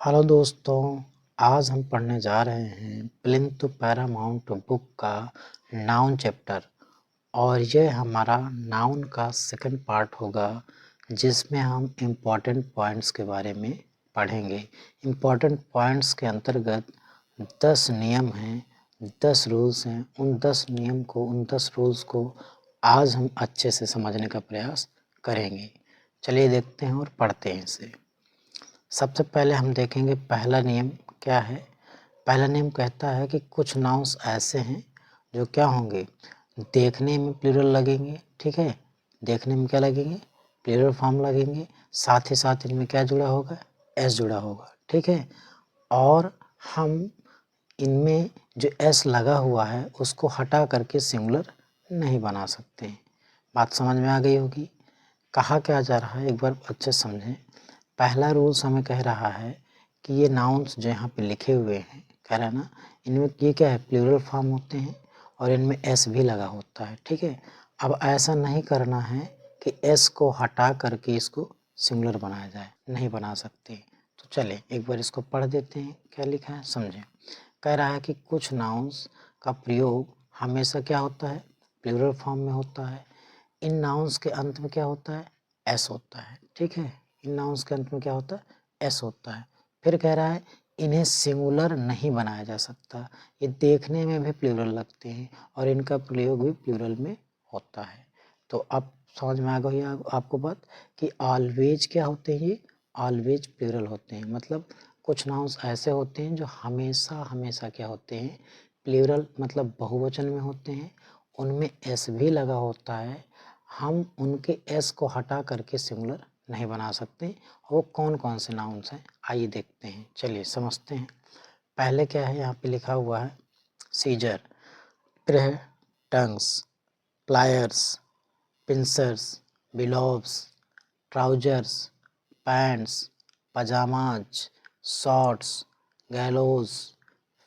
Hello दोस्तों, आज हम पढ़ने जा रहे हैं प्लिंथ पैरामाउंट बुक का नाउन चैप्टर। और ये हमारा नाउन का सेकंड पार्ट होगा, जिसमें हम इम्पॉर्टेंट पॉइंट्स के बारे में पढ़ेंगे। इम्पॉर्टेंट पॉइंट्स के अंतर्गत 10 नियम हैं, 10 रूल्स हैं। उन 10 रूल्स को आज हम अच्छे से समझने का प्रयास करेंगे। चलिए देखते हैं और पढ़ते हैं इसे। सबसे पहले हम देखेंगे पहला नियम क्या है। पहला नियम कहता है कि कुछ नाउन्स ऐसे हैं जो क्या होंगे, देखने में प्लूरल लगेंगे। ठीक है, देखने में क्या लगेंगे, प्लूरल फॉर्म लगेंगे। साथ ही साथ इनमें क्या जुड़ा होगा, एस जुड़ा होगा। ठीक है, और हम इनमें जो एस लगा हुआ है उसको हटा करके सिंगुलर नहीं बना सकते। बात समझ में आ गई होगी। कहा क्या जा रहा है, एक बार अच्छे से समझें। पहला रूल्स हमें कह रहा है कि ये नाउन्स जो यहाँ पे लिखे हुए हैं, कह रहा है ना, इनमें ये क्या है, प्लूरल फॉर्म होते हैं और इनमें एस भी लगा होता है। ठीक है, अब ऐसा नहीं करना है कि एस को हटा करके इसको सिंगुलर बनाया जाए, नहीं बना सकते। तो चले एक बार इसको पढ़ देते हैं, क्या लिखा है समझें। कह रहा है कि कुछ नाउन्स का प्रयोग हमेशा क्या होता है, प्लूरल फॉर्म में होता है। इन नाउन्स के अंत में क्या होता है, एस होता है। ठीक है, इन नाउन्स के अंत में क्या होता है, एस होता है। फिर कह रहा है इन्हें सिंगुलर नहीं बनाया जा सकता, ये देखने में भी प्लूरल लगते हैं और इनका प्रयोग भी प्लूरल में होता है। तो अब समझ में आ गई आपको बात कि ऑलवेज क्या होते हैं, ये ऑलवेज प्लूरल होते हैं। मतलब कुछ नाउन्स ऐसे होते हैं जो हमेशा हमेशा क्या होते हैं, प्लूरल मतलब बहुवचन में होते हैं, उनमें एस भी लगा होता है। हम उनके एस को हटा करके सिंगुलर नहीं बना सकते। वो कौन कौन से नाउन्स हैं, आइए देखते हैं। चलिए समझते हैं। पहले क्या है, यहाँ पे लिखा हुआ है सीजर, फिर है tongs, pliers, pincers, bellows, trousers, pants, pyjamas, shorts, gallows,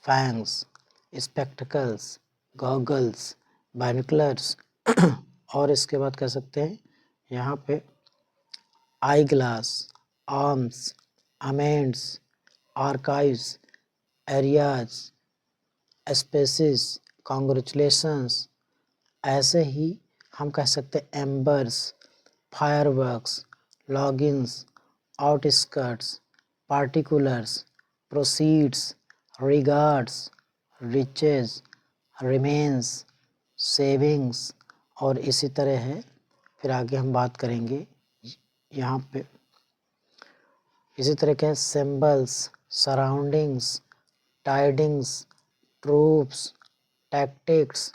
fangs, spectacles, goggles, binoculars और इसके बाद कह सकते हैं यहाँ पे eye glass, arms, amends, archives, areas, species, congratulations. ऐसे ही हम कह सकते हैं embers, fireworks, logins, outskirts, particulars, proceeds, regards, riches, remains, savings और इसी तरह है। फिर आगे हम बात करेंगे यहाँ पे इसी तरह के symbols, surroundings, tidings, troops, tactics,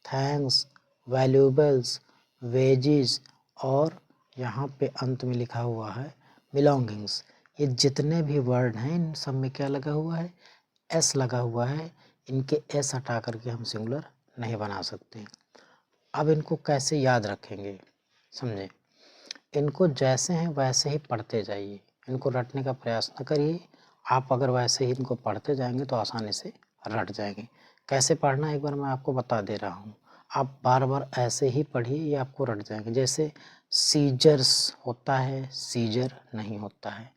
thanks, valuables, wages और यहाँ पे अंत में लिखा हुआ है बिलोंगिंग्स। ये जितने भी वर्ड हैं इन सब में क्या लगा हुआ है, एस लगा हुआ है। इनके एस हटा करके हम सिंगुलर नहीं बना सकते। अब इनको कैसे याद रखेंगे समझे। इनको जैसे हैं वैसे ही पढ़ते जाइए, इनको रटने का प्रयास न करिए। आप अगर वैसे ही इनको पढ़ते जाएंगे तो आसानी से रट जाएंगे। कैसे पढ़ना एक बार मैं आपको बता दे रहा हूँ। आप बार बार ऐसे ही पढ़िए, ये आपको रट जाएंगे। जैसे सीजर्स होता है, सीजर नहीं होता है।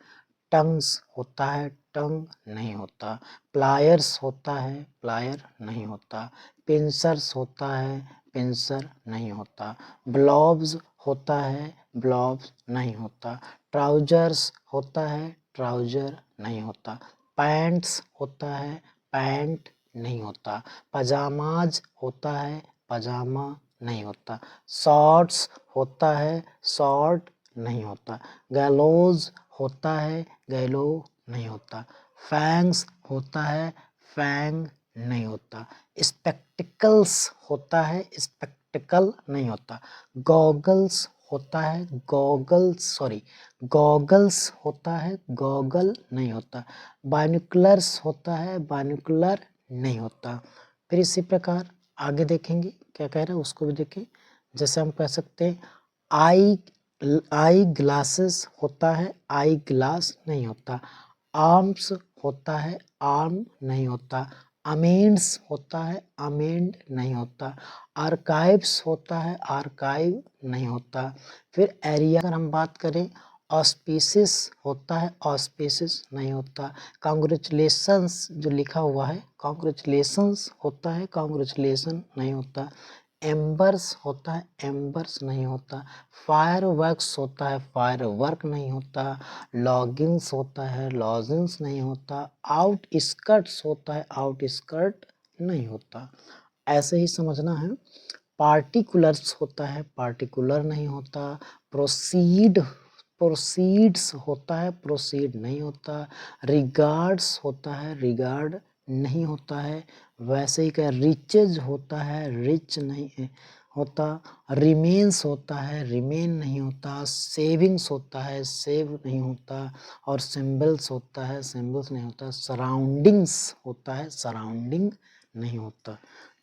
टंग्स होता है, टंग नहीं होता। प्लायर्स होता है, प्लायर नहीं होता। पिंसर्स होता है, पिंसर नहीं होता। ब्लॉब्स होता है, ब्लॉब्स नहीं होता। ट्राउजर्स होता है, ट्राउजर नहीं होता। पैंट्स होता है, पैंट नहीं होता। पजामाज होता है, पजामा नहीं होता। शॉर्ट्स होता है, शॉर्ट नहीं होता। गैलोज होता है, गैलो नहीं होता। फैंग्स होता है, फैंग नहीं होता। स्पेक्टिकल्स होता है, स्पेक्टिकल नहीं होता। गॉगल्स होता है, गॉगल्स होता है, गॉगल नहीं होता। बाइनोकुलर्स होता है, बाइनोकुलर नहीं होता। फिर इसी प्रकार आगे देखेंगे क्या कह रहा है, उसको भी देखें। जैसे हम कह सकते हैं आई ग्लासेस होता है, आई ग्लास नहीं होता। आर्म्स होता है, आर्म नहीं होता। अमेंड्स होता है, अमेंड नहीं होता। आर्काइव्स होता है, आर्काइव नहीं होता। फिर एरिया अगर हम बात करें, ऑस्पिसिस होता है, ऑस्पिसिस नहीं होता। कांग्रेचुलेशंस जो लिखा हुआ है, कांग्रेचुलेशंस होता है, कांग्रेचुलेशन नहीं होता। एम्बर्स होता है, एम्बर्स नहीं होता। फायरवर्क्स होता है, फायरवर्क नहीं होता। लॉगिंग्स होता है, लॉगिंग्स नहीं होता। आउटस्कर्ट्स होता है, आउटस्कर्ट नहीं होता। ऐसे ही समझना है। पार्टिकुलर्स होता है, पार्टिकुलर नहीं होता। प्रोसीड, प्रोसीड्स होता है, प्रोसीड नहीं होता। रिगार्ड्स होता है, रिगार्ड नहीं होता है। वैसे ही क्या रिचेज होता है, रिच नहीं होता। रिमेन्स होता है, रिमेन नहीं होता। सेविंग्स होता है, सेव नहीं होता। और सिंबल्स होता है, सिंबल्स नहीं होता। सराउंडिंग्स होता है, सराउंडिंग नहीं होता।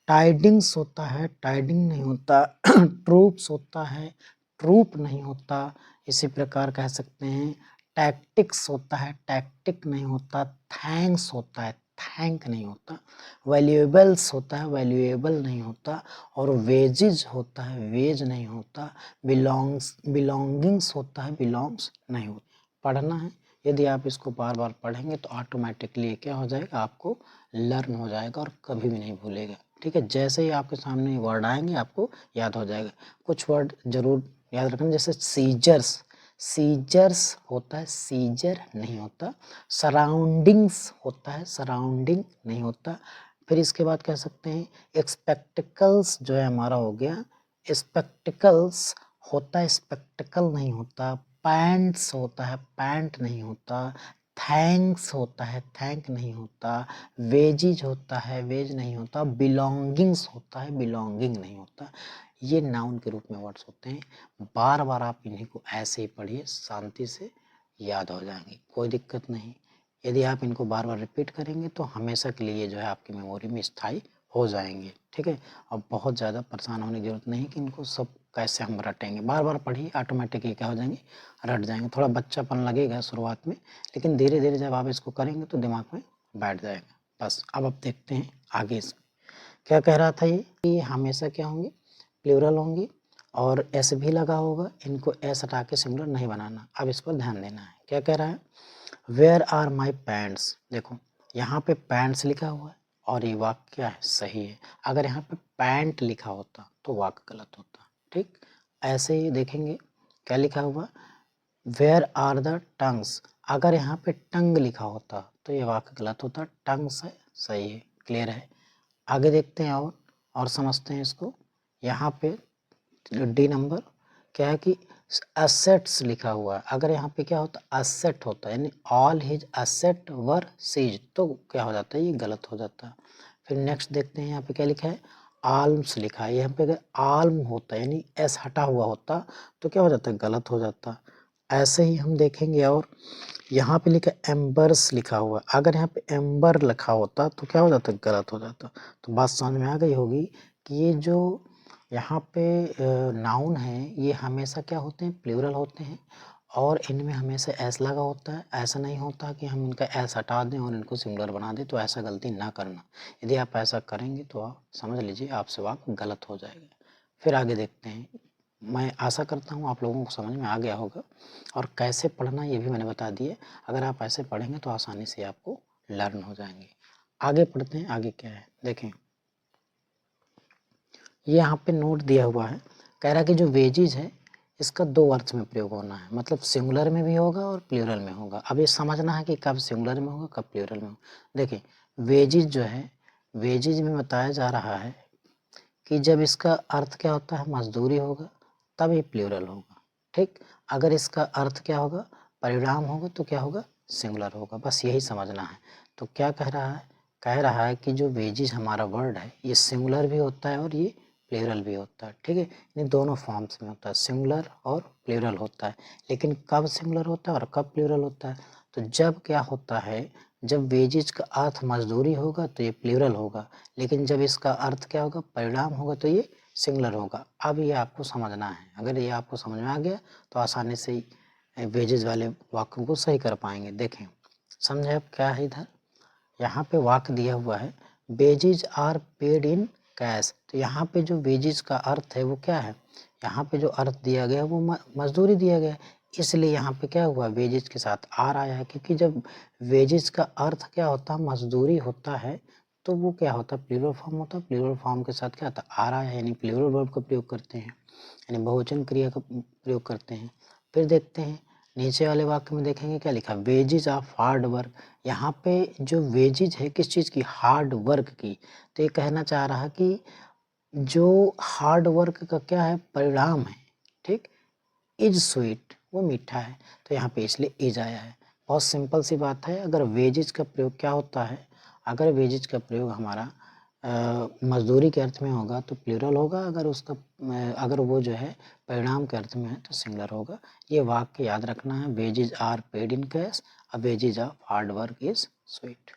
टाइडिंग्स होता है, टाइडिंग नहीं होता। ट्रूप्स होता है, ट्रूप नहीं होता। इसी प्रकार कह सकते हैं टैक्टिक्स होता है, टैक्टिक नहीं होता। थैंक्स होता है, थैंक नहीं होता। वैल्यूएबल्स होता है, वैल्यूएबल नहीं होता। और वेजेज होता है, वेज नहीं होता। बिलोंग्स, बिलोंगिंग्स होता है, बिलोंग्स नहीं होता। पढ़ना है, यदि आप इसको बार बार पढ़ेंगे तो ऑटोमेटिकली क्या हो जाएगा, आपको लर्न हो जाएगा और कभी भी नहीं भूलेगा। ठीक है, जैसे ही आपके सामने वर्ड आएंगे आपको याद हो जाएगा। कुछ वर्ड जरूर याद रखना, जैसे सीजर्स, सीजर्स होता है, सीजर नहीं होता। सराउंडिंग्स होता है, सराउंडिंग नहीं होता। फिर इसके बाद कह सकते हैं एक्सपेक्टिकल्स जो है हमारा हो गया, स्पेक्टिकल्स होता है, स्पेक्टिकल नहीं होता। पैंट्स होता है, पैंट नहीं होता। थैंक्स होता है, थैंक नहीं होता। वेजिज होता है, वेज नहीं होता। बिलोंगिंग्स होता है, बिलोंगिंग नहीं होता। ये नाउन के रूप में वर्ड्स होते हैं। बार बार आप इन्हीं को ऐसे ही पढ़िए, शांति से याद हो जाएंगे, कोई दिक्कत नहीं। यदि आप इनको बार बार रिपीट करेंगे तो हमेशा के लिए जो है आपकी मेमोरी में स्थायी हो जाएंगे। ठीक है, अब बहुत ज़्यादा परेशान होने की जरूरत नहीं कि इनको सब कैसे हम रटेंगे। बार बार पढ़िए, ऑटोमेटिकली क्या हो जाएंगे, रट जाएंगे। थोड़ा बच्चापन लगेगा शुरुआत में, लेकिन धीरे धीरे जब आप इसको करेंगे तो दिमाग में बैठ जाएगा। बस अब देखते हैं आगे इसमें क्या कह रहा था। ये कि हमेशा क्या होंगे, प्लूरल होंगी और एस भी लगा होगा। इनको एस हटा के सिंगुलर नहीं बनाना। अब इस पर ध्यान देना है। क्या कह रहा है, वेयर आर माई पैंट्स। देखो यहाँ पे पैंट्स लिखा हुआ है और ये वाक्य क्या है, सही है। अगर यहाँ पे पैंट लिखा होता तो वाक्य गलत होता। ठीक, ऐसे ही देखेंगे क्या लिखा हुआ, वेयर आर द टंग्स। अगर यहाँ पे टंग लिखा होता तो ये वाक्य गलत होता। टंग्स है, सही है, क्लियर है। आगे देखते हैं और समझते हैं इसको। यहाँ पे डी नंबर क्या है कि असेट्स लिखा हुआ है। अगर यहाँ पे क्या होता, असेट होता है, यानी ऑल हिज असेट वर सीज, तो क्या हो जाता है, ये गलत हो जाता है। फिर नेक्स्ट देखते हैं यहाँ पे क्या लिखा है, आल्म्स लिखा है। यहाँ पे अगर आल्म होता है यानी एस हटा हुआ होता तो क्या हो जाता है, गलत हो जाता। ऐसे ही हम देखेंगे और यहाँ पे लिखा एम्बर्स लिखा हुआ। अगर यहाँ पे एम्बर लिखा होता तो क्या हो जाता, गलत हो जाता। तो बात समझ में आ गई होगी कि ये जो यहाँ पे नाउन है ये हमेशा क्या होते हैं, प्लूरल होते हैं और इनमें हमेशा एस लगा होता है। ऐसा नहीं होता कि हम इनका एस हटा दें और इनको सिंगुलर बना दें, तो ऐसा गलती ना करना। यदि आप ऐसा करेंगे तो आप समझ लीजिए आपसे वाक्य गलत हो जाएगा। फिर आगे देखते हैं। मैं आशा करता हूँ आप लोगों को समझ में आ गया होगा और कैसे पढ़ना ये भी मैंने बता दिए। अगर आप ऐसे पढ़ेंगे तो आसानी से आपको लर्न हो जाएंगे। आगे पढ़ते हैं, आगे क्या है देखें। ये यहाँ पे नोट दिया हुआ है, कह रहा है कि जो वेजिज है इसका दो अर्थ में प्रयोग होना है, मतलब सिंगुलर में भी होगा और प्लूरल में होगा। अब ये समझना है कि कब सिंगुलर में होगा, कब प्लूरल में होगा। देखिए वेजिज जो है, वेजिज में बताया जा रहा है कि जब इसका अर्थ क्या होता है, मजदूरी होगा, तब ये प्लूरल होगा। ठीक, अगर इसका अर्थ क्या होगा, परिणाम होगा, तो क्या होगा, सिंगुलर होगा। बस यही समझना है। तो क्या कह रहा है, कह रहा है कि जो वेजिज हमारा वर्ड है ये सिंगुलर भी होता है और ये प्लूरल भी होता है। ठीक है, इन दोनों फॉर्म्स में होता है, सिंगुलर और प्लूरल होता है। लेकिन कब सिंगुलर होता है और कब प्लूरल होता है, तो जब क्या होता है, जब वेजिज का अर्थ मजदूरी होगा तो ये प्लूरल होगा, लेकिन जब इसका अर्थ क्या होगा, परिणाम होगा, तो ये सिंगुलर होगा। अब ये आपको समझना है। अगर ये आपको समझ में आ गया तो आसानी से वेजेज वाले वाक्यों को सही कर पाएंगे। देखें समझे अब क्या है इधर। यहाँ पे वाक्य दिया हुआ है wages are paid in cash. तो यहाँ पे जो वेजेज का अर्थ है वो क्या है, यहाँ पे जो अर्थ दिया गया है वो मजदूरी दिया गया है। इसलिए यहाँ पे क्या हुआ, वेजेज के साथ आर आया है, क्योंकि जब वेजेज का अर्थ क्या होता है, मजदूरी होता है, तो वो क्या होता है, प्लूरल फॉर्म होता है। प्लूरल फॉर्म के साथ क्या होता है, आर आया है, यानी प्लूरल वर्ब का प्रयोग करते हैं, यानी बहुवचन क्रिया का प्रयोग करते हैं। फिर देखते हैं नीचे वाले वाक्य में, देखेंगे क्या लिखा, वेजेज ऑफ हार्ड वर्क। यहाँ पे जो वेजेज है किस चीज़ की, हार्ड वर्क की। तो ये कहना चाह रहा है कि जो हार्ड वर्क का क्या है, परिणाम है, ठीक, इज स्वीट, वो मीठा है। तो यहाँ पे इसलिए इज आया है। बहुत सिंपल सी बात है। अगर वेजेज का प्रयोग क्या होता है, अगर वेजेज का प्रयोग हमारा मजदूरी के अर्थ में होगा तो प्लूरल होगा, अगर उसका अगर वो जो है परिणाम के अर्थ में है तो सिंगुलर होगा। ये वाक्य याद रखना है, wages are paid in cash, a wages of hard work is sweet.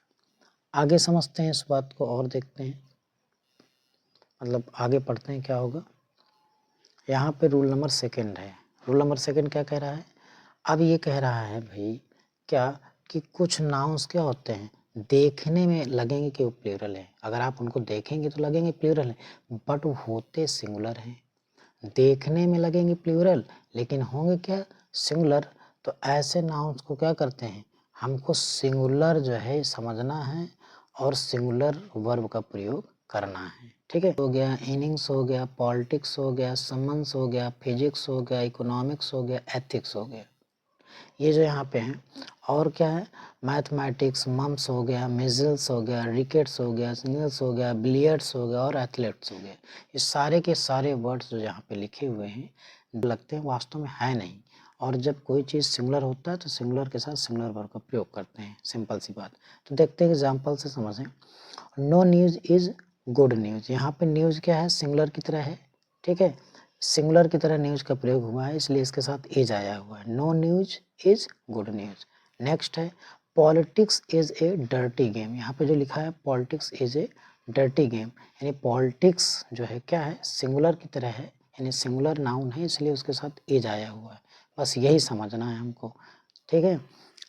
आगे समझते हैं इस बात को और देखते हैं, मतलब आगे पढ़ते हैं क्या होगा। यहाँ पे रूल नंबर सेकंड है। रूल नंबर सेकंड क्या कह रहा है, अब ये कह रहा है भाई क्या, कि कुछ नाउन्स क्या होते हैं, देखने में लगेंगे कि वो प्लूरल है, अगर आप उनको देखेंगे तो लगेंगे प्लूरल है, बट वो होते सिंगुलर हैं। देखने में लगेंगे प्लूरल लेकिन होंगे क्या, सिंगुलर। तो ऐसे नाउन्स को क्या करते हैं, हमको सिंगुलर जो है समझना है और सिंगुलर वर्ब का प्रयोग करना है, ठीक है। हो गया इनिंग्स, हो गया पॉलिटिक्स, हो गया समन्स, हो गया फिजिक्स, हो गया इकोनॉमिक्स, हो गया एथिक्स, हो गया, ये जो यहाँ पे हैं। और क्या है, मैथमेटिक्स, मम्स हो गया, मिजल्स हो गया, रिकेट्स हो गया, स्निल्स हो गया, बिलियर्ड्स हो गया और एथलेट्स हो गया। ये सारे के सारे वर्ड्स जो यहाँ पे लिखे हुए हैं लगते हैं, वास्तव में है नहीं। और जब कोई चीज़ सिंगुलर होता है तो सिंगुलर के साथ सिंगुलर वर्ब का प्रयोग करते हैं, सिंपल सी बात। तो देखते हैं एग्जाम्पल से समझें। No news is good news, यहाँ पे न्यूज़ क्या है, सिंगुलर की तरह है, ठीक है, सिंगुलर की तरह न्यूज़ का प्रयोग हुआ है, इसलिए इसके साथ इज आया हुआ है। No news is good news. Next है politics is a dirty game, यहाँ पे जो लिखा है politics is a dirty game, यानी पॉलिटिक्स जो है क्या है, सिंगुलर की तरह है, यानी सिंगुलर नाउन है, इसलिए उसके साथ इज आया हुआ है। बस यही समझना है हमको, ठीक है।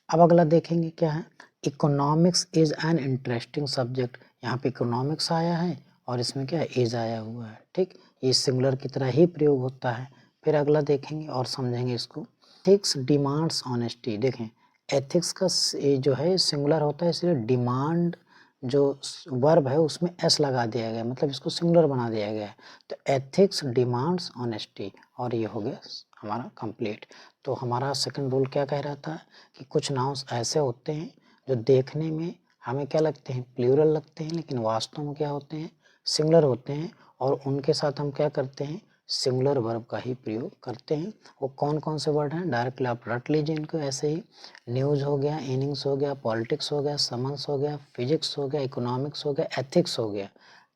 अब अगला देखेंगे क्या है, economics is an interesting subject, यहाँ पे इकोनॉमिक्स आया है और इसमें क्या है, इज आया हुआ है, ठीक, ये सिंगुलर की तरह ही प्रयोग होता है। फिर अगला देखेंगे और समझेंगे इसको। एथिक्स डिमांड्स ऑनेस्टी, देखें एथिक्स का जो है सिंगुलर होता है, इसलिए डिमांड जो वर्ब है उसमें एस लगा दिया गया, मतलब इसको सिंगुलर बना दिया गया है। तो एथिक्स डिमांड्स ऑनेस्टी, और ये हो गया हमारा कंप्लीट। तो हमारा सेकंड रूल क्या कह रहा था, कि कुछ नाउन्स ऐसे होते हैं जो देखने में हमें क्या लगते हैं, प्लूरल लगते हैं, लेकिन वास्तव में क्या होते हैं, सिंगुलर होते हैं, और उनके साथ हम क्या करते हैं, सिंगुलर वर्ब का ही प्रयोग करते हैं। वो कौन कौन से वर्ड हैं, डायरेक्टली आप रट लीजिए इनको ऐसे ही। न्यूज़ हो गया, इनिंग्स हो गया, पॉलिटिक्स हो गया, समन्स हो गया, फिजिक्स हो गया, इकोनॉमिक्स हो गया, एथिक्स हो गया,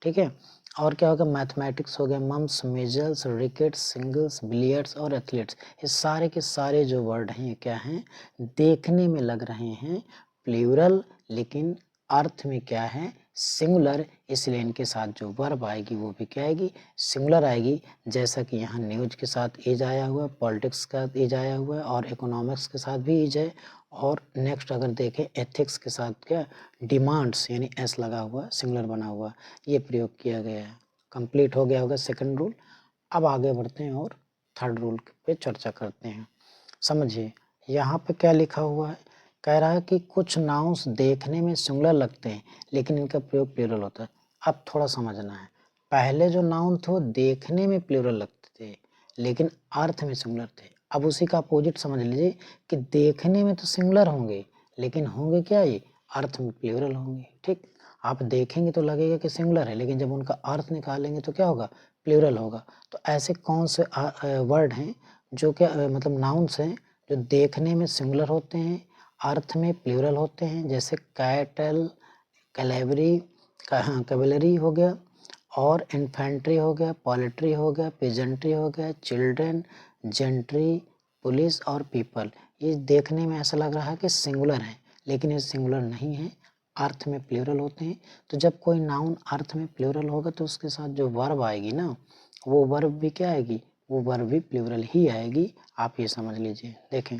ठीक है। और क्या होगा, मैथमेटिक्स हो गया, mumps, measles, rickets, singles, billiards और एथलीट्स। ये सारे के सारे जो वर्ड हैं ये क्या हैं, देखने में लग रहे हैं प्लूरल, लेकिन अर्थ में क्या है, सिंगुलर, इसलिए इनके साथ जो वर्ब आएगी वो भी क्या आएगी, सिंगुलर आएगी। जैसा कि यहाँ न्यूज के साथ इज आया हुआ है, पॉलिटिक्स का इज आया हुआ है और इकोनॉमिक्स के साथ भी इज है। और नेक्स्ट अगर देखें एथिक्स के साथ क्या, डिमांड्स यानी एस लगा हुआ, सिंगुलर बना हुआ, ये प्रयोग किया गया है। कंप्लीट हो गया होगा सेकंड रूल। अब आगे बढ़ते हैं और थर्ड रूल पे चर्चा करते हैं। समझिए यहाँ पे क्या लिखा हुआ है, कह रहा है कि कुछ नाउन्स देखने में सिंगुलर लगते हैं लेकिन इनका प्रयोग प्लूरल होता है। अब थोड़ा समझना है, पहले जो नाउन थे वो देखने में प्लूरल लगते थे लेकिन अर्थ में सिंगुलर थे। अब उसी का अपोजिट समझ लीजिए कि देखने में तो सिंगुलर होंगे लेकिन होंगे क्या, ये अर्थ में प्लूरल होंगे, ठीक। आप देखेंगे तो लगेगा कि सिंगुलर है लेकिन जब उनका अर्थ निकालेंगे तो क्या होगा, प्लूरल होगा। तो ऐसे कौन से वर्ड हैं जो क्या मतलब नाउन्स हैं जो देखने में सिंगुलर होते हैं, अर्थ में प्लूरल होते हैं, जैसे कैटल, कैलेवरी, कैवेलरी हो गया, और इन्फेंट्री हो गया, पोल्ट्री हो गया, पेजेंट्री हो गया, चिल्ड्रन, जेंट्री, पुलिस और पीपल। ये देखने में ऐसा लग रहा है कि सिंगुलर है लेकिन ये सिंगुलर नहीं है, अर्थ में प्लूरल होते हैं। तो जब कोई नाउन अर्थ में प्लूरल होगा तो उसके साथ जो वर्ब आएगी ना, वो वर्ब भी क्या आएगी, वो वर्ब भी प्लूरल ही आएगी। आप ये समझ लीजिए, देखें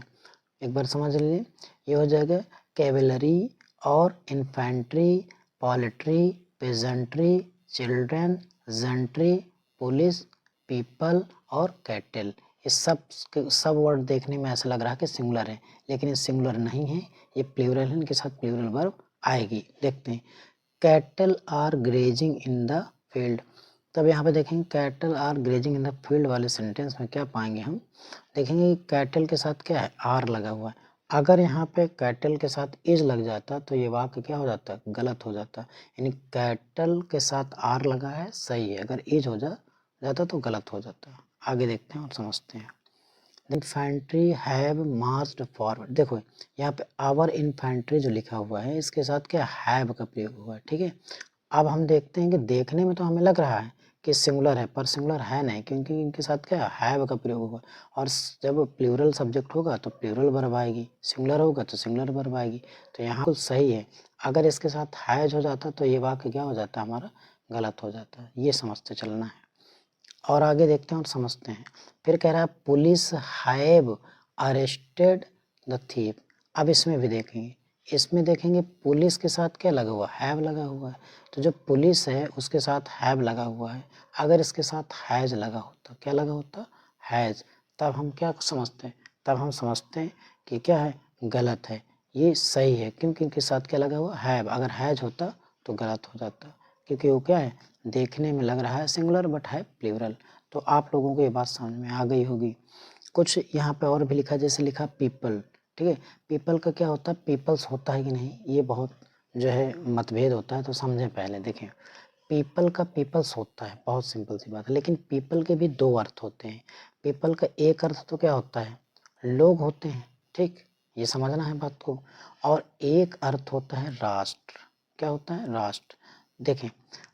एक बार समझ लीजिए, ये हो जाएगा कैवेलरी और infantry, poultry, pageantry, children, gentry, police, people और कैटल। ये सब वर्ड देखने में ऐसा लग रहा है कि सिंगुलर है, लेकिन ये सिंगुलर नहीं है, ये प्लूरल है, इनके साथ प्लूरल वर्ब आएगी। देखते हैं, cattle are grazing in the field. तब यहाँ पे देखेंगे cattle are grazing in the field वाले सेंटेंस में क्या पाएंगे हम, देखेंगे कैटल के साथ क्या है, आर लगा हुआ है। अगर यहाँ पे कैटल के साथ इज लग जाता तो ये वाक्य क्या हो जाता, गलत हो जाता। यानी कैटल के साथ आर लगा है सही है, अगर इज हो जाता तो गलत हो जाता। आगे देखते हैं और समझते हैं। Infantry have marched forward. देखो यहाँ पे आवर इन्फेंट्री जो लिखा हुआ है इसके साथ क्या हैव का प्रयोग हुआ है, ठीक है। अब हम देखते हैं कि देखने में तो हमें लग रहा है कि सिंगुलर है, पर सिंगुलर है नहीं, क्योंकि इनके साथ क्या हैव का प्रयोग हुआ। और जब प्लूरल सब्जेक्ट होगा तो प्लूरल वर्ब आएगी, सिंगुलर होगा तो सिंगुलर वर्ब आएगी। तो यहाँ कुछ सही है, अगर इसके साथ हैज हो जाता तो ये वाक्य क्या हो जाता, हमारा गलत हो जाता। ये समझते चलना है। और आगे देखते हैं और समझते हैं। फिर कह रहा है police have arrested the thief. अब इसमें भी देखेंगे, इसमें देखेंगे पुलिस के साथ क्या लगा हुआ, हैव लगा हुआ है। तो जो पुलिस है उसके साथ हैव लगा हुआ है, अगर इसके साथ हैज लगा होता, क्या लगा होता, हैज, तब हम क्या समझते हैं, तब हम समझते हैं कि क्या है, गलत है। ये सही है क्योंकि इनके साथ क्या लगा हुआ, हैव। अगर हैज होता तो गलत हो जाता, क्योंकि वो क्या है, देखने में लग रहा है सिंगुलर बट है प्लूरल। तो आप लोगों को ये बात समझ में आ गई होगी। कुछ यहाँ पे और भी लिखा, जैसे लिखा पीपल, ठीक है। पीपल का क्या होता है, पीपल्स होता है कि नहीं, ये बहुत जो है मतभेद होता है। तो समझें पहले, देखें पीपल का पीपल्स होता है, बहुत सिंपल सी बात है, लेकिन पीपल के भी दो अर्थ होते हैं। पीपल का एक अर्थ तो क्या होता है, लोग होते हैं, ठीक, ये समझना है बात को। और एक अर्थ होता है राष्ट्र, क्या होता है, राष्ट्र। देखें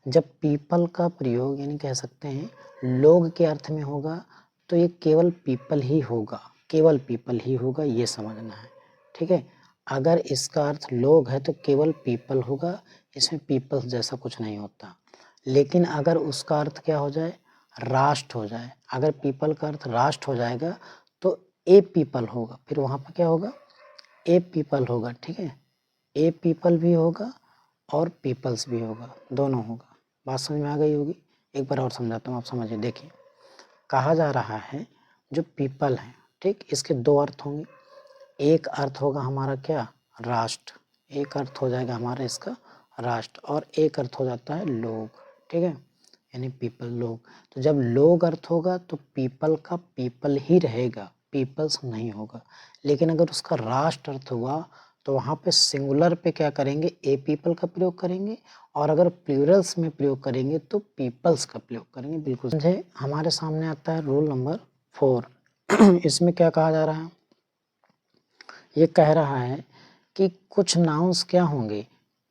जब पीपल का प्रयोग यानी कह सकते हैं लोग के अर्थ में होगा तो ये केवल पीपल ही होगा, केवल पीपल ही होगा, ये समझना है, ठीक है। अगर इसका अर्थ लोग है तो केवल पीपल होगा, इसमें पीपल्स जैसा कुछ नहीं होता। लेकिन अगर उसका अर्थ क्या हो जाए, राष्ट्र हो जाए, अगर पीपल का अर्थ राष्ट्र हो जाएगा तो ए पीपल होगा, फिर वहाँ पर क्या होगा, ए पीपल होगा, ठीक है। ए पीपल भी होगा और पीपल्स भी होगा, दोनों होगा। बात समझ में आ गई होगी। एक बार और समझाता हूँ, आप समझिए। देखिए कहा जा रहा है जो पीपल है, ठीक, इसके दो अर्थ होंगे। एक अर्थ होगा हमारा क्या, राष्ट्र, एक अर्थ हो जाएगा हमारा इसका राष्ट्र, और एक अर्थ हो जाता है लोग, ठीक है, यानी पीपल, लोग। तो जब लोग अर्थ होगा तो पीपल का पीपल ही रहेगा, पीपल्स नहीं होगा। लेकिन अगर उसका राष्ट्र अर्थ हुआ तो वहाँ पे सिंगुलर पे क्या करेंगे, ए पीपल का प्रयोग करेंगे, और अगर प्लूरल्स में प्रयोग करेंगे तो पीपल्स का प्रयोग करेंगे। बिल्कुल समझे। हमारे सामने आता है रूल नंबर 4। इसमें क्या कहा जा रहा है, ये कह रहा है कि कुछ नाउन्स क्या होंगे,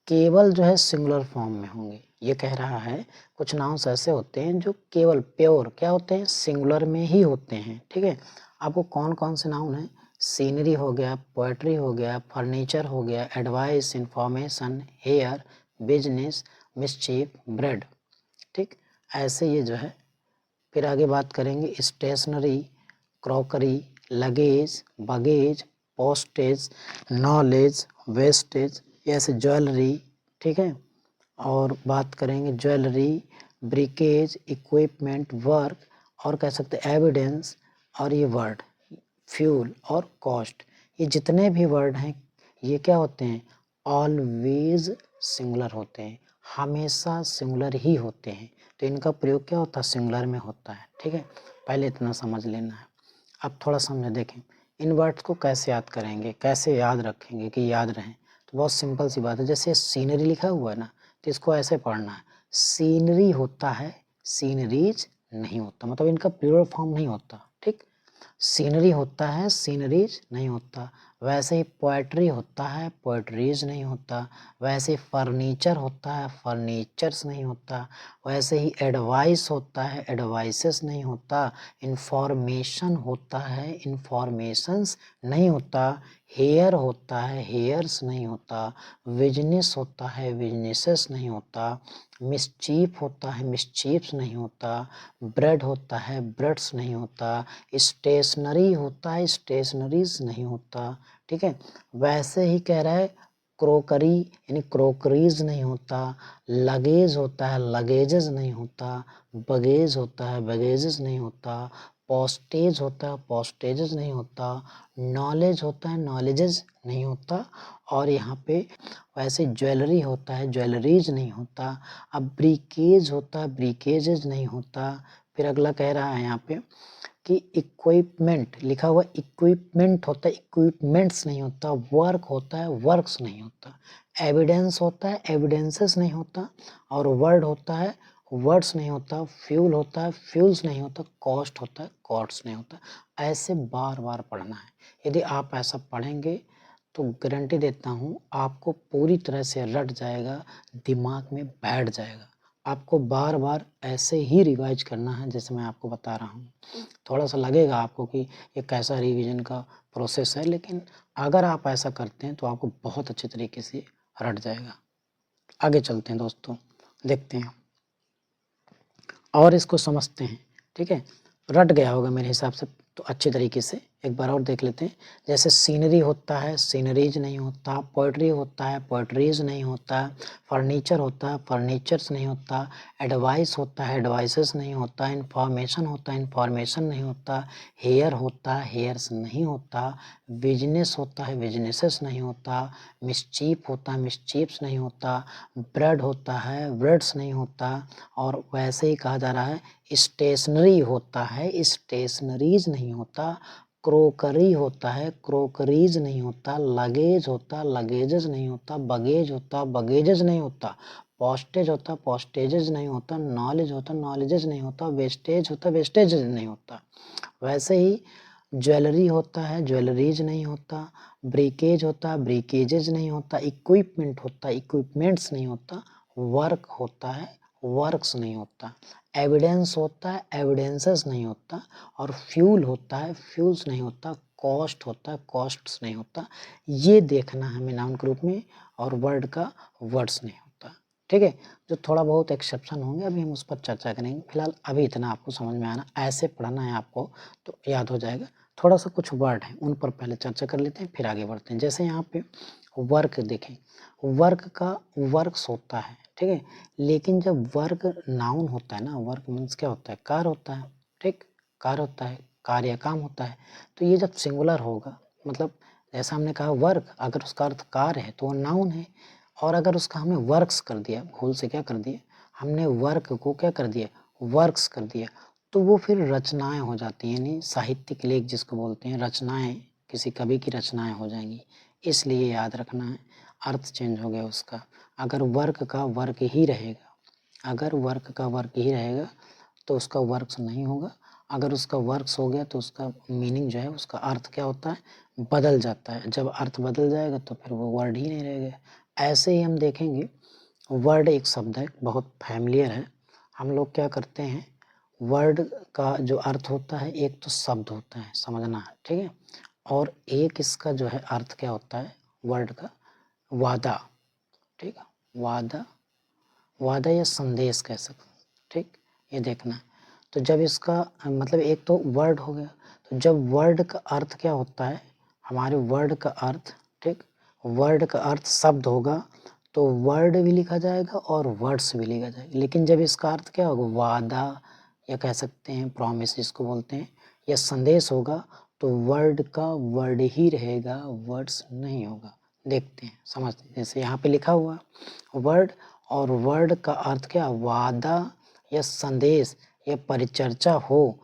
केवल जो है सिंगुलर फॉर्म में होंगे। ये कह रहा है कुछ नाउन्स ऐसे होते हैं जो केवल प्योर क्या होते हैं, सिंगुलर में ही होते हैं, ठीक है। आपको कौन कौन से नाउन हैं, सीनरी हो गया, पोएट्री हो गया, फर्नीचर हो गया, advice, information, hair, business, mischief, bread, ठीक, ऐसे ये जो है। फिर आगे बात करेंगे stationery, crockery, luggage, baggage, postage, knowledge, wastage, ऐसे ज्वेलरी, ठीक है। और बात करेंगे ज्वेलरी, ब्रिकेज, इक्विपमेंट, वर्क, और कह सकते हैं एविडेंस, और ये वर्ड फ्यूल और कॉस्ट। ये जितने भी वर्ड हैं ये क्या होते हैं, ऑलवेज सिंगुलर होते हैं, हमेशा सिंगुलर ही होते हैं। तो इनका प्रयोग क्या होता है, सिंगुलर में होता है, ठीक है। पहले इतना समझ लेना है। अब थोड़ा समझ देखें इन वर्ड्स को कैसे याद करेंगे, कैसे याद रखेंगे कि याद रहें। तो बहुत सिंपल सी बात है, जैसे सीनरी लिखा हुआ है ना, तो इसको ऐसे पढ़ना है, सीनरी होता है, सीनरीज नहीं होता, मतलब इनका प्लूरल फॉर्म नहीं होता, ठीक। सीनरी होता है, सीनरीज नहीं होता। वैसे ही पोएट्री होता है, पोएट्रीज नहीं होता। वैसे ही फर्नीचर होता है, फर्नीचर्स नहीं होता। वैसे ही एडवाइस होता है, एडवाइसेस नहीं होता। इंफॉर्मेशन होता है, इंफॉर्मेशंस नहीं होता। हेयर होता है, हेयर्स नहीं होता। बिजनेस होता है, बिजनेसेस नहीं होता। मिसचीफ होता है, मिसचीफ्स नहीं होता। ब्रेड होता है, ब्रेड्स नहीं होता। स्टेशनरी होता है, स्टेशनरीज नहीं होता, ठीक है। वैसे ही कह रहा है क्रोकरी यानी क्रोकरीज नहीं होता। लगेज होता है, लगेजेस नहीं होता। बगेज होता है, बगेजेस नहीं होता। पोस्टेज होता है पोस्टेजेस नहीं होता, नॉलेज होता है नॉलेजेस नहीं होता, और यहाँ पे वैसे ज्वेलरी होता है ज्वेलरीज नहीं होता। अब ब्रीकेज होता है ब्रीकेजेज नहीं होता। फिर अगला कह रहा है यहाँ पे कि इक्विपमेंट, लिखा हुआ इक्विपमेंट होता है इक्विपमेंट्स नहीं होता। वर्क होता है वर्क्स नहीं होता। एविडेंस होता है एविडेंसेस नहीं होता। और वर्ड होता है वर्ड्स नहीं होता। फ्यूल होता है फ्यूल्स नहीं होता। कॉस्ट होता है कॉस्ट्स नहीं होता। ऐसे बार बार पढ़ना है। यदि आप ऐसा पढ़ेंगे तो गारंटी देता हूँ आपको पूरी तरह से रट जाएगा, दिमाग में बैठ जाएगा। आपको बार बार ऐसे ही रिवाइज करना है जैसे मैं आपको बता रहा हूँ। थोड़ा सा लगेगा आपको कि ये कैसा रिवीजन का प्रोसेस है, लेकिन अगर आप ऐसा करते हैं तो आपको बहुत अच्छे तरीके से रट जाएगा। आगे चलते हैं दोस्तों, देखते हैं और इसको समझते हैं। ठीक है, रट गया होगा मेरे हिसाब से तो अच्छे तरीके से एक बार और देख लेते हैं। जैसे सीनरी होता है सीनरीज नहीं होता। पोइट्री होता है पोइट्रीज नहीं होता। फर्नीचर होता है फर्नीचर्स नहीं होता। एडवाइस होता है एडवाइसेस नहीं होता। इंफॉर्मेशन होता है इंफॉर्मेशन नहीं होता। हेयर होता है हेयर्स नहीं होता। बिजनेस होता है बिजनेसेस नहीं होता। मिसचीफ होता है मिसचीफ्स नहीं होता। ब्रेड होता है ब्रेड्स नहीं होता। और वैसे ही कहा जा रहा है स्टेशनरी होता है स्टेशनरीज नहीं होता। क्रोकरी होता है क्रोकरीज नहीं होता। लगेज होता लगेजेस नहीं होता। बगेज होता बगेजेस नहीं होता। पोस्टेज होता पोस्टेजेस नहीं होता। नॉलेज होता नॉलेजेस नहीं होता। वेस्टेज होता वेस्टेजेस नहीं होता। वैसे ही ज्वेलरी होता है ज्वेलरीज नहीं होता। ब्रिकेज होता है ब्रिकेजेज नहीं होता। इक्विपमेंट होता है इक्विपमेंट्स नहीं होता। वर्क होता है वर्क्स नहीं होता। एविडेंस होता है एविडेंसेस नहीं होता। और फ्यूल होता है फ्यूल्स नहीं होता। कॉस्ट होता है कॉस्ट्स नहीं होता। ये देखना है हमें नाउन के रूप में, और वर्ड का वर्ड्स नहीं होता। ठीक है, जो थोड़ा बहुत एक्सेप्शन होंगे अभी हम उस पर चर्चा करेंगे। फिलहाल अभी इतना आपको समझ में आना, ऐसे पढ़ना है आपको तो याद हो जाएगा। थोड़ा सा कुछ वर्ड हैं उन पर पहले चर्चा कर लेते हैं फिर आगे बढ़ते हैं। जैसे यहाँ पे वर्क देखें, वर्क का वर्क्स होता है ठीक है, लेकिन जब वर्क नाउन होता है ना, वर्क मीन्स क्या होता है कार होता है। ठीक, कार होता है कार्य या काम होता है। तो ये जब सिंगुलर होगा, मतलब जैसा हमने कहा वर्क, अगर उसका अर्थ कार है तो वो नाउन है। और अगर उसका हमने वर्क्स कर दिया, भूल से क्या कर दिया हमने वर्क को क्या कर दिया वर्क्स कर दिया, तो वो फिर रचनाएं हो जाती हैं। यानी साहित्यिक लेख जिसको बोलते हैं रचनाएं, किसी कवि की रचनाएं हो जाएंगी। इसलिए याद रखना है, अर्थ चेंज हो गया उसका। अगर वर्क का वर्क ही रहेगा, अगर वर्क का वर्क ही रहेगा तो उसका वर्क्स नहीं होगा। अगर उसका वर्क्स हो गया तो उसका मीनिंग जो है उसका अर्थ क्या होता है बदल जाता है। जब अर्थ बदल जाएगा तो फिर वो वर्ड ही नहीं रहेगा। ऐसे ही हम देखेंगे, वर्ड एक शब्द है बहुत फैमिलियर है। हम लोग क्या करते हैं, वर्ड का जो अर्थ होता है एक तो शब्द होता है समझना है ठीक है, और एक इसका जो है अर्थ क्या होता है वर्ड का वादा। ठीक है, वादा, वादा या संदेश कह सकते हैं। ठीक, ये देखना है। तो जब इसका मतलब एक तो वर्ड हो गया, तो जब वर्ड का अर्थ क्या होता है, हमारे वर्ड का अर्थ, ठीक, वर्ड का अर्थ शब्द होगा तो वर्ड भी लिखा जाएगा और वर्ड्स भी लिखा जाएगा। लेकिन जब इसका अर्थ क्या होगा वादा या कह सकते हैं प्रॉमिस जिसको बोलते हैं, या संदेश होगा, तो वर्ड का वर्ड ही रहेगा वर्ड्स नहीं होगा। देखते हैं समझते हैं। जैसे यहाँ पे लिखा हुआ वर्ड, और वर्ड का अर्थ क्या वादा या संदेश या परिचर्चा हो,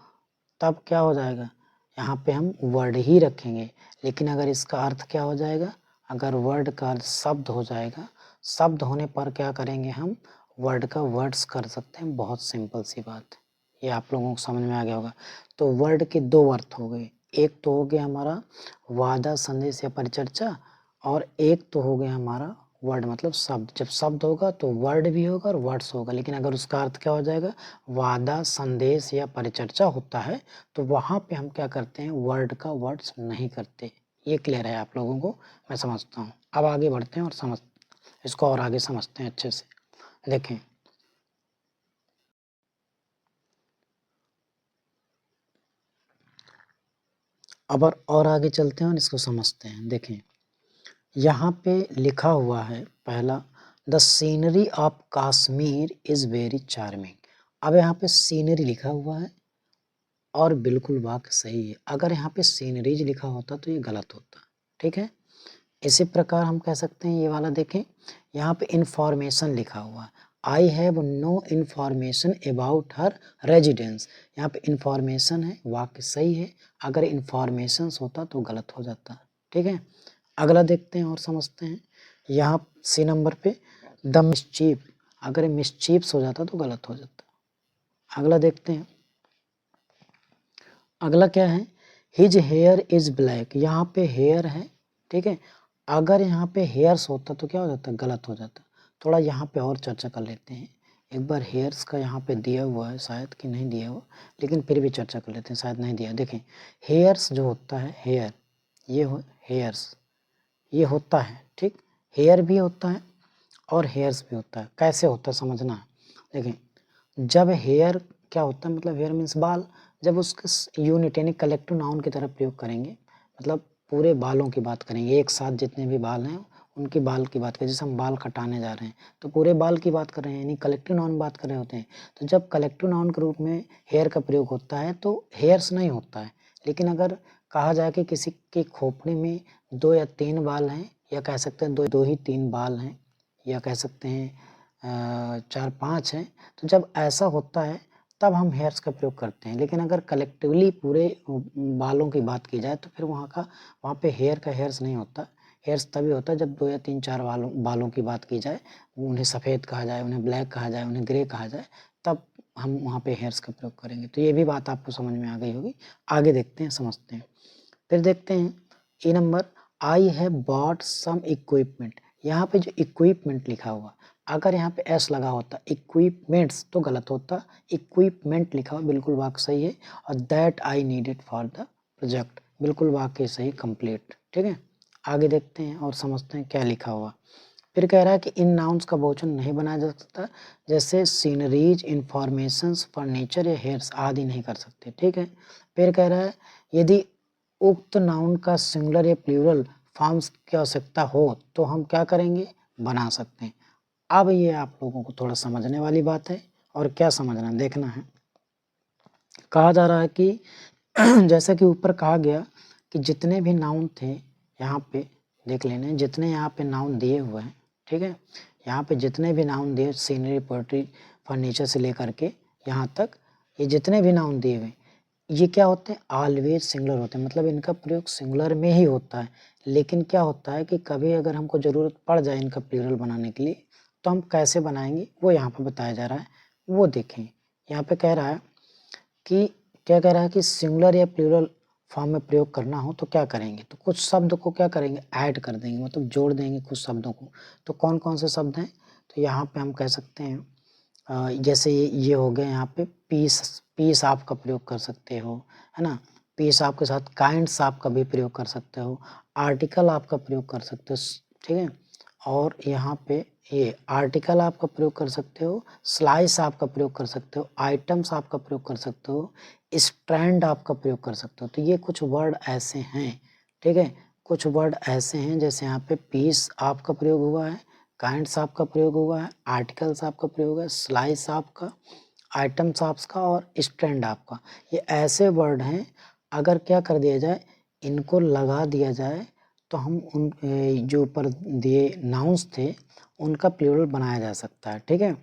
तब क्या हो जाएगा यहाँ पे हम वर्ड ही रखेंगे। लेकिन अगर इसका अर्थ क्या हो जाएगा, अगर वर्ड का अर्थ शब्द हो जाएगा, शब्द होने पर क्या करेंगे हम वर्ड का वर्ड्स कर सकते हैं। बहुत सिंपल सी बात, ये आप लोगों को समझ में आ गया होगा। तो वर्ड के दो अर्थ हो गए, एक तो हो गया हमारा वादा संदेश या परिचर्चा, और एक तो हो गया हमारा वर्ड मतलब शब्द। जब शब्द होगा तो वर्ड भी होगा और वर्ड्स होगा। लेकिन अगर उसका अर्थ क्या हो जाएगा वादा संदेश या परिचर्चा होता है, तो वहाँ पे हम क्या करते हैं वर्ड का वर्ड्स नहीं करते। ये क्लियर है आप लोगों को, मैं समझता हूँ। अब आगे बढ़ते हैं और इसको और आगे समझते हैं अच्छे से। देखें, अब और आगे चलते हैं और इसको समझते हैं। देखें, यहाँ पे लिखा हुआ है पहला, the scenery of Kashmir is very charming. अब यहाँ पे सीनरी लिखा हुआ है और बिल्कुल वाक्य सही है। अगर यहाँ पे सीनरीज लिखा होता तो ये गलत होता, ठीक है। इसी प्रकार हम कह सकते हैं ये वाला देखें, यहाँ पे इंफॉर्मेशन लिखा हुआ है, I have no information about her residence. यहाँ पे इंफॉर्मेशन है, वाक्य सही है। अगर इंफॉर्मेशन होता तो गलत हो जाता, ठीक है। अगला देखते हैं और समझते हैं। यहाँ सी नंबर पे द मिस्चीफ, अगर मिस्चीफ्स हो जाता तो गलत हो जाता। अगला देखते हैं, अगला क्या है, हिज हेयर इज ब्लैक। यहाँ पे हेयर है, ठीक है। अगर यहाँ पे हेयर्स होता तो क्या हो जाता, गलत हो जाता। थोड़ा यहाँ पे और चर्चा कर लेते हैं एक बार। हेयर्स का यहाँ पे दिया हुआ है, शायद कि नहीं दिया हुआ, लेकिन फिर भी चर्चा कर लेते हैं, शायद नहीं दिया। देखें हेयर्स जो होता है, हेयर, ये हो हेयर्स, ये होता है, ठीक। हेयर भी होता है और हेयर्स भी होता है। कैसे होता है समझना है। देखें जब हेयर क्या होता है, मतलब हेयर मीन्स बाल, जब उसके यूनिट यानी कलेक्टिव नाउन की तरफ प्रयोग करेंगे, मतलब पूरे बालों की बात करेंगे, एक साथ जितने भी बाल हैं उनके बाल की बात करें। जैसे हम बाल कटाने जा रहे हैं तो पूरे बाल की बात कर रहे हैं, यानी कलेक्टिव नाउन बात कर रहे होते हैं। तो जब कलेक्टिव नाउन के रूप में हेयर का प्रयोग होता है तो हेयर्स नहीं होता है। लेकिन अगर कहा जाए कि किसी के खोपड़े में 2 या 3 बाल हैं, या कह सकते हैं दो ही 3 बाल हैं, या कह सकते हैं 4-5 हैं, तो जब ऐसा होता है तब हम हेयर्स का प्रयोग करते हैं। लेकिन अगर कलेक्टिवली पूरे बालों की बात की जाए तो फिर वहाँ पे हेयर का हेयर्स नहीं होता। हेयर्स तभी होता है जब 2 या 3-4 बालों की बात की जाए, उन्हें सफ़ेद कहा जाए, उन्हें ब्लैक कहा जाए, उन्हें ग्रे कहा जाए, तब हम वहाँ पे हेयर्स का प्रयोग करेंगे। तो ये भी बात आपको समझ में आ गई होगी। आगे देखते हैं, समझते हैं। फिर देखते हैं a number, I have bought some equipment. यहाँ पे जो इक्विपमेंट लिखा हुआ, अगर यहाँ पे एस लगा होता इक्विपमेंट्स तो गलत होता। इक्विपमेंट लिखा हुआ, बिल्कुल वाक्य सही है। और that I needed for the project, बिल्कुल वाक्य सही, कंप्लीट, ठीक है। आगे देखते हैं और समझते हैं क्या लिखा हुआ। फिर कह रहा है कि इन नाउन्स का बहुवचन नहीं बनाया जा सकता, जैसे सीनरीज, इंफॉर्मेशंस, फर्नीचर या हेयर्स आदि नहीं कर सकते, ठीक है। फिर कह रहा है यदि उक्त नाउन का सिंगुलर या प्लूरल फॉर्म्स की आवश्यकता हो तो हम क्या करेंगे, बना सकते हैं। अब ये आप लोगों को थोड़ा समझने वाली बात है, और क्या समझना देखना है। कहा जा रहा है कि जैसा कि ऊपर कहा गया कि जितने भी नाउन थे यहाँ पे देख लेने, जितने यहाँ पे नाउन दिए हुए हैं, ठीक है। यहाँ पे जितने भी नाउन दिए, सीनरी, पोएट्री, फर्नीचर से लेकर के यहाँ तक, ये जितने भी नाउन दिए हुए, ये क्या होते हैं, ऑलवेज सिंगुलर होते हैं, मतलब इनका प्रयोग सिंगुलर में ही होता है। लेकिन क्या होता है कि कभी अगर हमको ज़रूरत पड़ जाए इनका प्लूरल बनाने के लिए, तो हम कैसे बनाएंगे वो यहाँ पे बताया जा रहा है, वो देखें। यहाँ पे कह रहा है कि क्या कह रहा है कि सिंगुलर या प्लूरल फॉर्म में प्रयोग करना हो तो क्या करेंगे, तो कुछ शब्द को क्या करेंगे, ऐड कर देंगे, मतलब जोड़ देंगे कुछ शब्दों को। तो कौन कौन से शब्द हैं, तो यहाँ पे हम कह सकते हैं जैसे ये हो गए, यहाँ पे पीस, पीस आप का प्रयोग कर सकते हो, है ना। पीस आप के साथ काइंड्स आप का भी प्रयोग कर सकते हो, आर्टिकल आप का प्रयोग कर सकते हो, ठीक है। और यहाँ पे ये आर्टिकल आप का प्रयोग कर सकते हो, स्लाइस आप का प्रयोग कर सकते हो, आइटम्स आप का प्रयोग कर सकते हो, स्ट्रैंड आप का प्रयोग कर सकते हो। तो ये कुछ वर्ड ऐसे हैं, ठीक है। कुछ वर्ड ऐसे हैं, जैसे यहाँ पे पीस आप का प्रयोग हुआ है, काइंड्स आप का प्रयोग हुआ है, आर्टिकल्स आप का प्रयोग है, स्लाइस आप का, आइटम्स आप का, और स्ट्रैंड आप का। ये ऐसे वर्ड हैं, अगर क्या कर दिया जाए, इनको लगा दिया जाए तो हम उन जो ऊपर दिए नाउन्स थे उनका प्लूरल बनाया जा सकता है, ठीक है।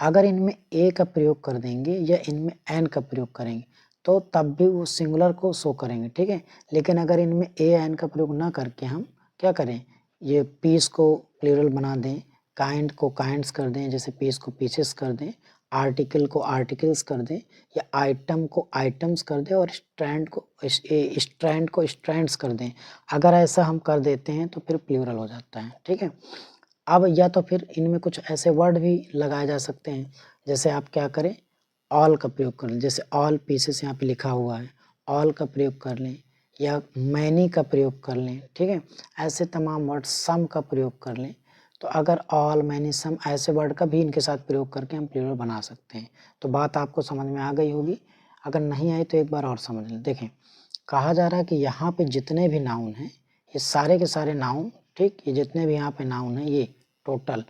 अगर इनमें ए का प्रयोग कर देंगे या इनमें एन का प्रयोग करेंगे तो तब भी वो सिंगुलर को शो करेंगे, ठीक है। लेकिन अगर इनमें ए एन का प्रयोग ना करके हम क्या करें, ये पीस को प्लूरल बना दें, काइंड को काइंड्स कर दें, जैसे पीस को पीसेस कर दें, आर्टिकल को आर्टिकल्स कर दें, या आइटम को आइटम्स कर दें, और स्ट्रैंड को स्ट्रैंड्स कर दें। अगर ऐसा हम कर देते हैं तो फिर प्लूरल हो जाता है, ठीक है। अब या तो फिर इनमें कुछ ऐसे वर्ड भी लगाए जा सकते हैं, जैसे आप क्या करें, ऑल का प्रयोग कर लें, जैसे ऑल पीसेस यहाँ पे लिखा हुआ है, ऑल का प्रयोग कर लें, या मैनी का प्रयोग कर लें, ठीक है। ऐसे तमाम वर्ड, सम का प्रयोग कर लें। तो अगर ऑल, मैनी, सम ऐसे वर्ड का भी इनके साथ प्रयोग करके हम प्लूरल बना सकते हैं। तो बात आपको समझ में आ गई होगी। अगर नहीं आई तो एक बार और समझ लें। देखें कहा जा रहा है कि यहाँ पे जितने भी नाउन हैं, ये सारे के सारे नाउन, ठीक, ये जितने भी यहाँ पे नाउन हैं, ये टोटल,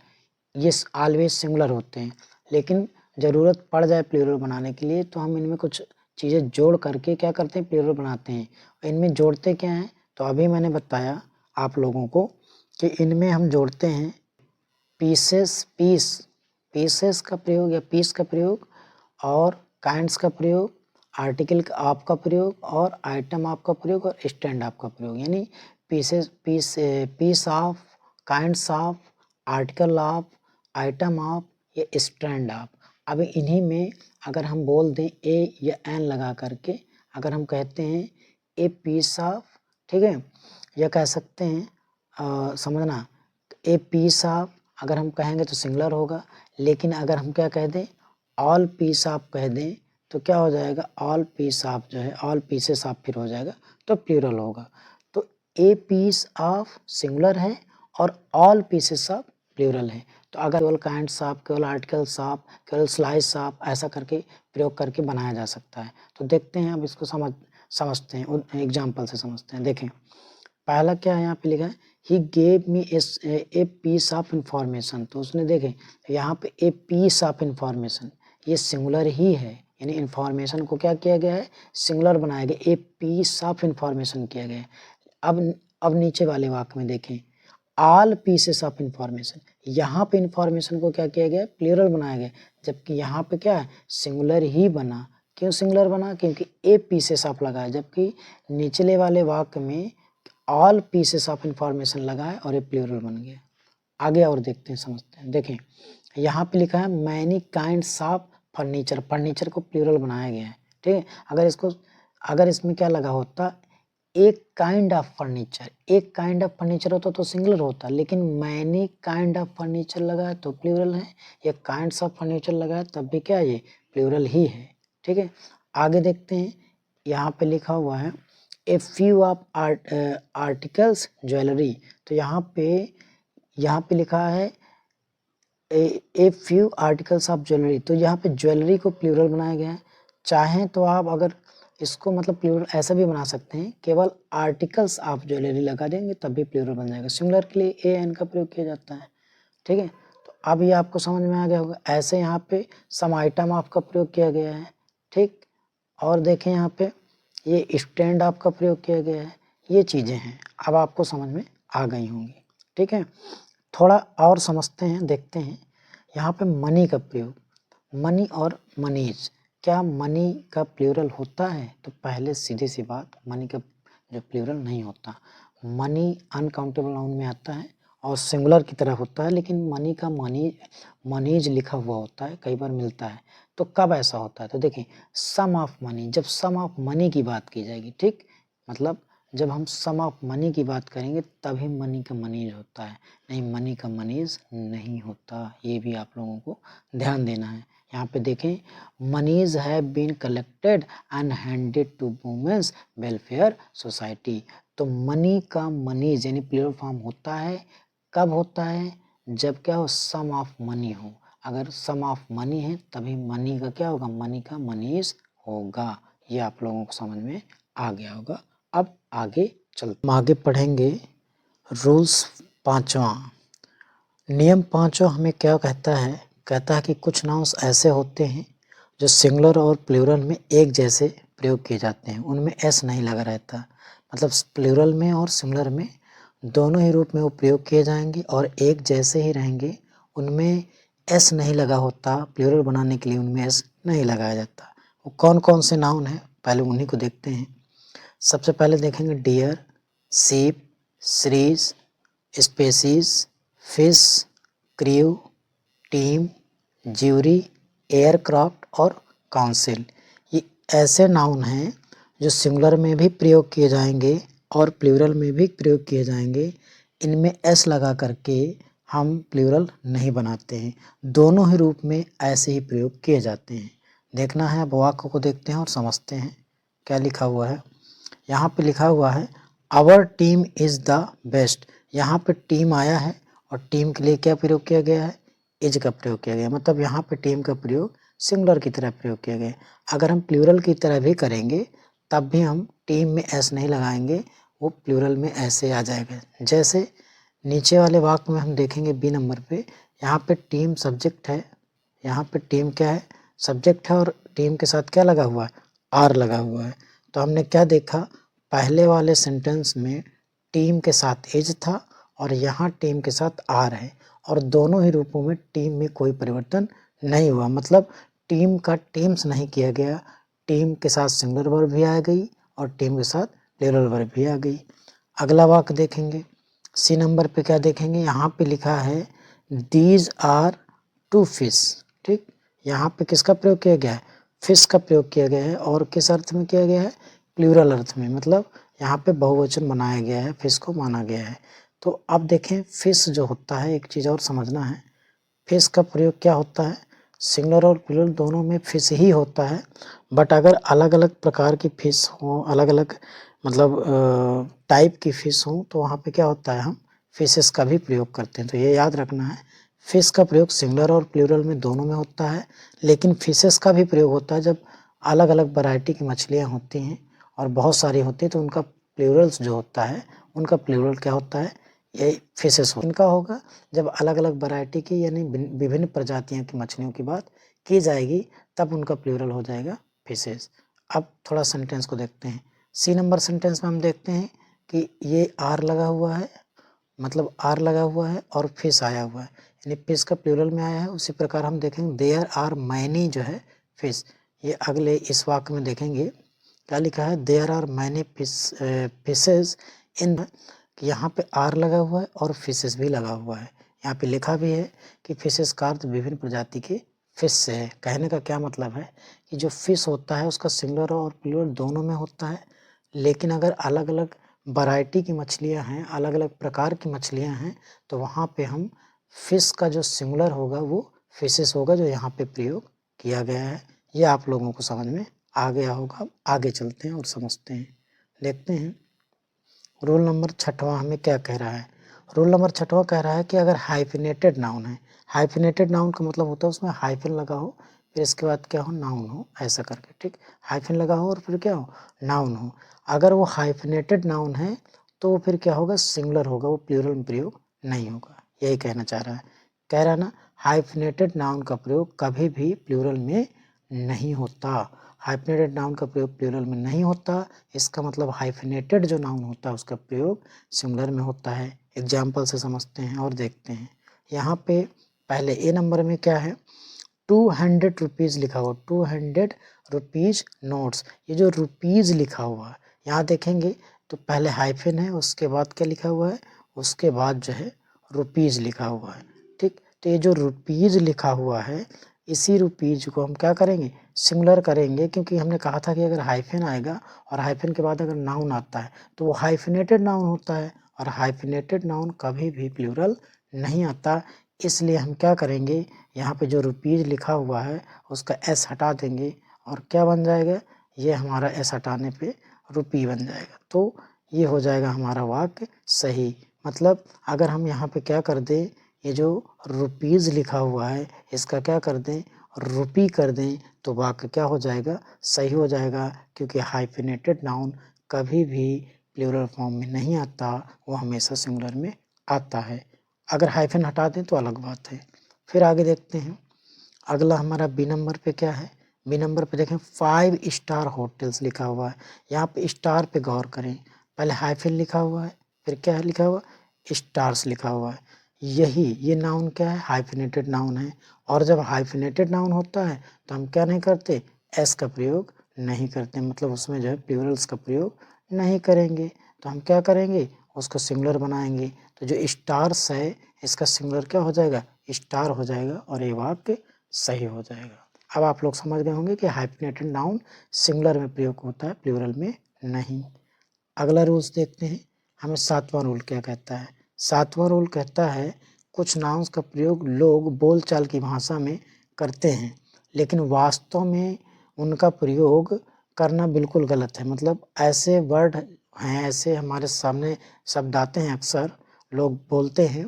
ये ऑलवेज सिंगुलर होते हैं। लेकिन ज़रूरत पड़ जाए प्लूरल बनाने के लिए तो हम इनमें कुछ चीज़ें जोड़ करके क्या करते हैं, प्लूरल बनाते हैं। इनमें जोड़ते क्या हैं, तो अभी मैंने बताया आप लोगों को कि इनमें हम जोड़ते हैं पीसेस, पीसेस का प्रयोग या पीस का प्रयोग, और काइंड्स का प्रयोग, आर्टिकल ऑफ का प्रयोग, और आइटम ऑफ का प्रयोग, और स्टैंड ऑफ का प्रयोग। यानी piece of, kinds of, article of, item of या स्टैंड ऑफ। अब इन्हीं में अगर हम बोल दें ए या एन लगा करके, अगर हम कहते हैं ए पीस ऑफ, ठीक है, या कह सकते हैं समझना, ए पीस ऑफ अगर हम कहेंगे तो सिंगुलर होगा, लेकिन अगर हम क्या कह दें, ऑल पीस ऑफ कह दें, तो क्या हो जाएगा, ऑल पीस ऑफ जो है, ऑल पीसेस ऑफ फिर हो जाएगा, तो प्लूरल होगा। तो ए पीस ऑफ सिंगुलर है और ऑल पीसेस ऑफ प्लूरल है। तो अगर केवल काइंड्स ऑफ, केवल आर्टिकल्स ऑफ, केवल स्लाइस ऑफ, ऐसा करके प्रयोग करके बनाया जा सकता है। तो देखते हैं, अब इसको समझते हैं, एग्जाम्पल से समझते हैं। देखें पहला क्या है, यहाँ पे लिखा है he gave me a piece of information. तो उसने देखें यहाँ पे ए पीस ऑफ इंफॉर्मेशन, ये सिंगुलर ही है, यानी इंफॉर्मेशन को क्या किया गया है, सिंगुलर बनाया गया, ए पीस ऑफ इंफॉर्मेशन किया गया है। अब नीचे वाले वाक्य में देखें ऑल पीसेस ऑफ इंफॉर्मेशन, यहाँ पे इंफॉर्मेशन को क्या किया गया, प्लूरल बनाया गया, जबकि यहाँ पे क्या है, सिंगुलर ही बना। क्यों सिंगुलर बना, क्योंकि ए पीसेस ऑफ लगा है, जबकि निचले वाले वाक्य में ऑल पीसेस ऑफ इंफॉर्मेशन लगा है और ये प्लूरल बन गया। आगे और देखते हैं, समझते हैं। देखें यहाँ पे लिखा है many kinds of furniture, furniture को प्लूरल बनाया गया है, ठीक है। अगर इसमें क्या लगा होता, एक काइंड ऑफ फर्नीचर, एक काइंड ऑफ फर्नीचर होता तो सिंगुलर होता, लेकिन मैनी काइंड ऑफ फर्नीचर लगा है तो प्लूरल है, या काइंड्स ऑफ फर्नीचर लगा है तब भी क्या है, ये प्लूरल ही है, ठीक है। आगे देखते हैं, यहाँ पे लिखा हुआ है a few of articles jewellery. तो यहाँ पे लिखा है a few articles of jewellery, तो यहाँ पे ज्वेलरी को प्लूरल बनाया गया है। चाहें तो आप अगर इसको मतलब प्लूरल ऐसा भी बना सकते हैं, केवल आर्टिकल्स ऑफ ज्वेलरी लगा देंगे तब भी प्लूरल बन जाएगा। सिंगुलर के लिए ए एन का प्रयोग किया जाता है, ठीक है। तो अब ये आपको समझ में आ गया होगा। ऐसे यहाँ पे सम आइटम ऑफ का प्रयोग किया गया है, ठीक। और देखें यहाँ पे ये स्टैंड ऑफ का प्रयोग किया गया है। ये चीज़ें हैं, अब आपको समझ में आ गई होंगी, ठीक है। थोड़ा और समझते हैं, देखते हैं यहाँ पे मनी का प्रयोग, मनी और मनीज, क्या मनी का प्लूरल होता है, तो पहले सीधी सी बात, मनी का जो प्लूरल नहीं होता। मनी अनकाउंटेबल नाउन में आता है और सिंगुलर की तरह होता है, लेकिन मनी का मनीज लिखा हुआ होता है, कई बार मिलता है। तो कब ऐसा होता है, तो देखिए सम ऑफ मनी, जब सम ऑफ मनी की बात की जाएगी, ठीक, मतलब जब हम सम ऑफ मनी की बात करेंगे तभी मनी का मनीज होता है, नहीं मनी का मनीज नहीं होता। ये भी आप लोगों को ध्यान देना है। यहाँ पे देखें monies have been collected and handed to women's welfare society. तो मनी का मनीज यानी प्लूरल फॉर्म होता है, कब होता है, जब क्या हो, सम ऑफ मनी हो। अगर सम ऑफ मनी है तभी मनी का क्या होगा, मनी का मनीज होगा। ये आप लोगों को समझ में आ गया होगा। अब आगे चलते, हम आगे पढ़ेंगे रूल्स पांचवा। नियम पांचवा हमें क्या कहता है कि कुछ नाउन्स ऐसे होते हैं जो सिंगुलर और प्लूरल में एक जैसे प्रयोग किए जाते हैं, उनमें एस नहीं लगा रहता, मतलब प्लूरल में और सिंगुलर में दोनों ही रूप में वो प्रयोग किए जाएंगे और एक जैसे ही रहेंगे, उनमें एस नहीं लगा होता, प्लूरल बनाने के लिए उनमें एस नहीं लगाया जाता। वो कौन कौन से नाउन हैं, पहले उन्हीं को देखते हैं। सबसे पहले देखेंगे डियर, सीप, series, species, fish, crew, team, jury, aircraft और काउंसिल। ये ऐसे नाउन हैं जो सिंगुलर में भी प्रयोग किए जाएंगे और प्लूरल में भी प्रयोग किए जाएंगे। इनमें एस लगा करके हम प्लूरल नहीं बनाते हैं, दोनों ही रूप में ऐसे ही प्रयोग किए जाते हैं। देखना है, अब वाक्य को देखते हैं और समझते हैं क्या लिखा हुआ है। यहाँ पे लिखा हुआ है our team is the best. यहाँ पे टीम आया है और टीम के लिए क्या प्रयोग किया गया है, इज का प्रयोग किया गया, मतलब यहाँ पे टीम का प्रयोग सिंगुलर की तरह प्रयोग किया गया। अगर हम प्लूरल की तरह भी करेंगे तब भी हम टीम में एस नहीं लगाएंगे, वो प्लूरल में ऐसे आ जाएगा। जैसे नीचे वाले वाक्य में हम देखेंगे बी नंबर पे, यहाँ पे टीम सब्जेक्ट है, यहाँ पे टीम क्या है, सब्जेक्ट है, और टीम के साथ क्या लगा हुआ है, आर लगा हुआ है। तो हमने क्या देखा, पहले वाले सेंटेंस में टीम के साथ इज था और यहाँ टीम के साथ आर है, और दोनों ही रूपों में टीम में कोई परिवर्तन नहीं हुआ, मतलब टीम का टीम्स नहीं किया गया, टीम के साथ सिंगुलर वर्ब भी आ गई और टीम के साथ प्लूरल वर्ब भी आ गई। अगला वाक्य देखेंगे, सी नंबर पे क्या देखेंगे, यहाँ पे लिखा है दीज आर टू फिश। ठीक, यहाँ पे किसका प्रयोग किया गया है, फिश का प्रयोग किया गया है, और किस अर्थ में किया गया है, प्लूरल अर्थ में, मतलब यहाँ पे बहुवचन बनाया गया है, फिश को माना गया है। तो अब देखें फिश जो होता है, एक चीज़ और समझना है, फिश का प्रयोग क्या होता है, सिंगुलर और प्लूरल दोनों में फिश ही होता है, बट अगर अलग अलग प्रकार की फिश हो, अलग अलग मतलब टाइप की फिश हो, तो वहाँ पे क्या होता है, हम फिशेस का भी प्रयोग करते हैं। तो ये याद रखना है, फिश का प्रयोग सिंगुलर और प्लूरल में दोनों में होता है, लेकिन फिशेस का भी प्रयोग होता है जब अलग अलग वैरायटी की मछलियाँ होती हैं और बहुत सारी होती है, तो उनका प्लूरल्स जो होता है, उनका प्लूरल क्या होता है, ये फिशेस हो। इनका होगा जब अलग अलग वैरायटी की यानी विभिन्न प्रजातियों की मछलियों की बात की जाएगी, तब उनका प्लूरल हो जाएगा फिशेस। अब थोड़ा सेंटेंस को देखते हैं, सी नंबर सेंटेंस में हम देखते हैं कि ये आर लगा हुआ है, मतलब आर लगा हुआ है और फिश आया हुआ है, यानी फिश का प्लूरल में आया है। उसी प्रकार हम देखेंगे देयर आर मैनी जो है फिश, ये अगले इस वाक्य में देखेंगे क्या लिखा है, देयर आर मैनी फिशेज इन, यहाँ पे आर लगा हुआ है और फिशेस भी लगा हुआ है। यहाँ पे लिखा भी है कि फिशेस का अर्थ विभिन्न प्रजाति के फिश से है। कहने का क्या मतलब है कि जो फिश होता है उसका सिंगुलर और प्लूरल दोनों में होता है, लेकिन अगर अलग अलग वैरायटी की मछलियाँ हैं, अलग अलग प्रकार की मछलियाँ हैं, तो वहाँ पे हम फिश का जो सिंगुलर होगा वो फिशेस होगा, जो यहाँ पे प्रयोग किया गया है। ये आप लोगों को समझ में आ गया होगा। आगे चलते हैं और समझते हैं, देखते हैं रूल नंबर 6वां हमें क्या कह रहा है। रूल नंबर 6वां कह रहा है कि अगर हाइफिनेटेड नाउन है, हाइफिनेटेड नाउन का मतलब होता है उसमें हाइफिन लगा हो, फिर इसके बाद क्या हो, नाउन हो, ऐसा करके। ठीक, हाइफिन लगा हो और फिर क्या हो, नाउन हो। अगर वो हाइफिनेटेड नाउन है तो वो फिर क्या होगा, सिंगुलर होगा, वो प्लूरल में प्रयोग नहीं होगा, यही कहना चाह रहा है। कह रहा है ना, हाइफिनेटेड नाउन का प्रयोग कभी भी प्लूरल में नहीं होता, हाइफिनेटेड नाउन का प्रयोग प्लूरल में नहीं होता। इसका मतलब हाइफिनेटेड जो नाउन होता है उसका प्रयोग सिंगुलर में होता है। एग्जाम्पल से समझते हैं और देखते हैं। यहाँ पे पहले ए नंबर में क्या है, 200 रुपीज़ लिखा हुआ, 200 रुपीज़ नोट्स। ये जो रुपीज़ लिखा हुआ है यहाँ देखेंगे तो पहले हाइफिन है, उसके बाद क्या लिखा हुआ है, उसके बाद जो है रुपीज़ लिखा हुआ है। ठीक, तो ये जो रुपीज़ लिखा हुआ है, इसी रुपीज़ को हम क्या करेंगे, सिंगुलर करेंगे, क्योंकि हमने कहा था कि अगर हाइफिन आएगा और हाइफिन के बाद अगर नाउन आता है तो वो हाइफिनेटेड नाउन होता है, और हाइफिनेटेड नाउन कभी भी प्लूरल नहीं आता। इसलिए हम क्या करेंगे, यहाँ पे जो रुपीज़ लिखा हुआ है उसका एस हटा देंगे और क्या बन जाएगा, ये हमारा एस हटाने पे रुपी बन जाएगा। तो ये हो जाएगा हमारा वाक्य सही। मतलब अगर हम यहाँ पे क्या कर दें, ये जो रुपीज़ लिखा हुआ है इसका क्या कर दें, रुपी कर दें, तो वाक्य क्या हो जाएगा, सही हो जाएगा, क्योंकि हाइफिनेटेड नाउन कभी भी प्लूरल फॉर्म में नहीं आता, वो हमेशा सिंगुलर में आता है। अगर हाइफन हटा दें तो अलग बात है। फिर आगे देखते हैं, अगला हमारा बी नंबर पे क्या है, बी नंबर पे देखें 5 स्टार होटल्स लिखा हुआ है। यहाँ पे स्टार पे गौर करें, पहले हाइफन लिखा हुआ है, फिर क्या है लिखा हुआ, स्टार्स लिखा हुआ है। यही ये नाउन क्या है, हाइफिनेटेड नाउन है, और जब हाइफिनेटेड नाउन होता है तो हम क्या नहीं करते, एस का प्रयोग नहीं करते, मतलब उसमें जो है प्लूरल्स का प्रयोग नहीं करेंगे। तो हम क्या करेंगे, उसको सिंगुलर बनाएंगे। तो जो स्टार्स है इसका सिंगुलर क्या हो जाएगा, स्टार हो जाएगा, और ये वाक्य सही हो जाएगा। अब आप लोग समझ गए होंगे कि हाइफिनेटेड नाउन सिंगुलर में प्रयोग होता है, प्लूरल में नहीं। अगला रूल्स देखते हैं, हमें 7वां रूल क्या कहता है। 7वां रूल कहता है कुछ नाउन्स का प्रयोग लोग बोलचाल की भाषा में करते हैं, लेकिन वास्तव में उनका प्रयोग करना बिल्कुल गलत है। मतलब ऐसे वर्ड हैं, ऐसे हमारे सामने शब्द आते हैं, अक्सर लोग बोलते हैं,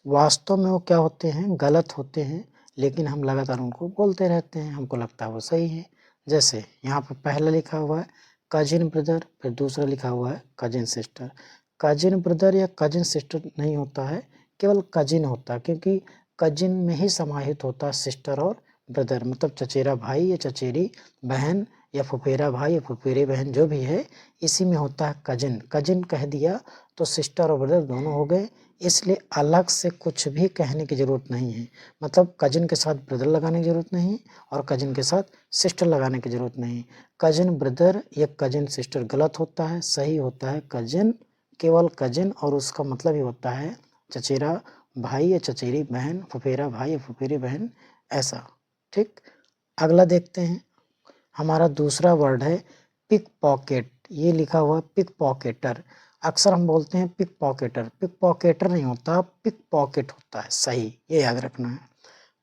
वास्तव में वो क्या होते हैं, गलत होते हैं, लेकिन हम लगातार उनको बोलते रहते हैं, हमको लगता है वो सही है। जैसे यहाँ पर पहला लिखा हुआ है कजिन ब्रदर, फिर दूसरा लिखा हुआ है कजिन सिस्टर। कजिन ब्रदर या कजिन सिस्टर नहीं होता है, केवल कजिन होता है, क्योंकि कजिन में ही समाहित होता है सिस्टर और ब्रदर, मतलब चचेरा भाई या चचेरी बहन, या फुफेरा भाई या फुफेरी बहन जो भी है, इसी में होता है कजिन। कजिन कह दिया तो सिस्टर और ब्रदर दोनों हो गए, इसलिए अलग से कुछ भी कहने की ज़रूरत नहीं है। मतलब कजिन के साथ ब्रदर लगाने की ज़रूरत नहीं और कजिन के साथ सिस्टर लगाने की ज़रूरत नहीं। कजिन ब्रदर या कजिन सिस्टर गलत होता है, सही होता है कजिन, केवल कजिन, और उसका मतलब ही होता है चचेरा भाई या चचेरी बहन, फुफेरा भाई या फुफेरी बहन, ऐसा। ठीक, अगला देखते हैं। हमारा दूसरा वर्ड है पिक पॉकेट। ये लिखा हुआ पिक पॉकेटर। अक्सर हम बोलते हैं पिक पॉकेटर, पिक पॉकेटर नहीं होता, पिक पॉकेट होता है, सही, ये याद रखना है।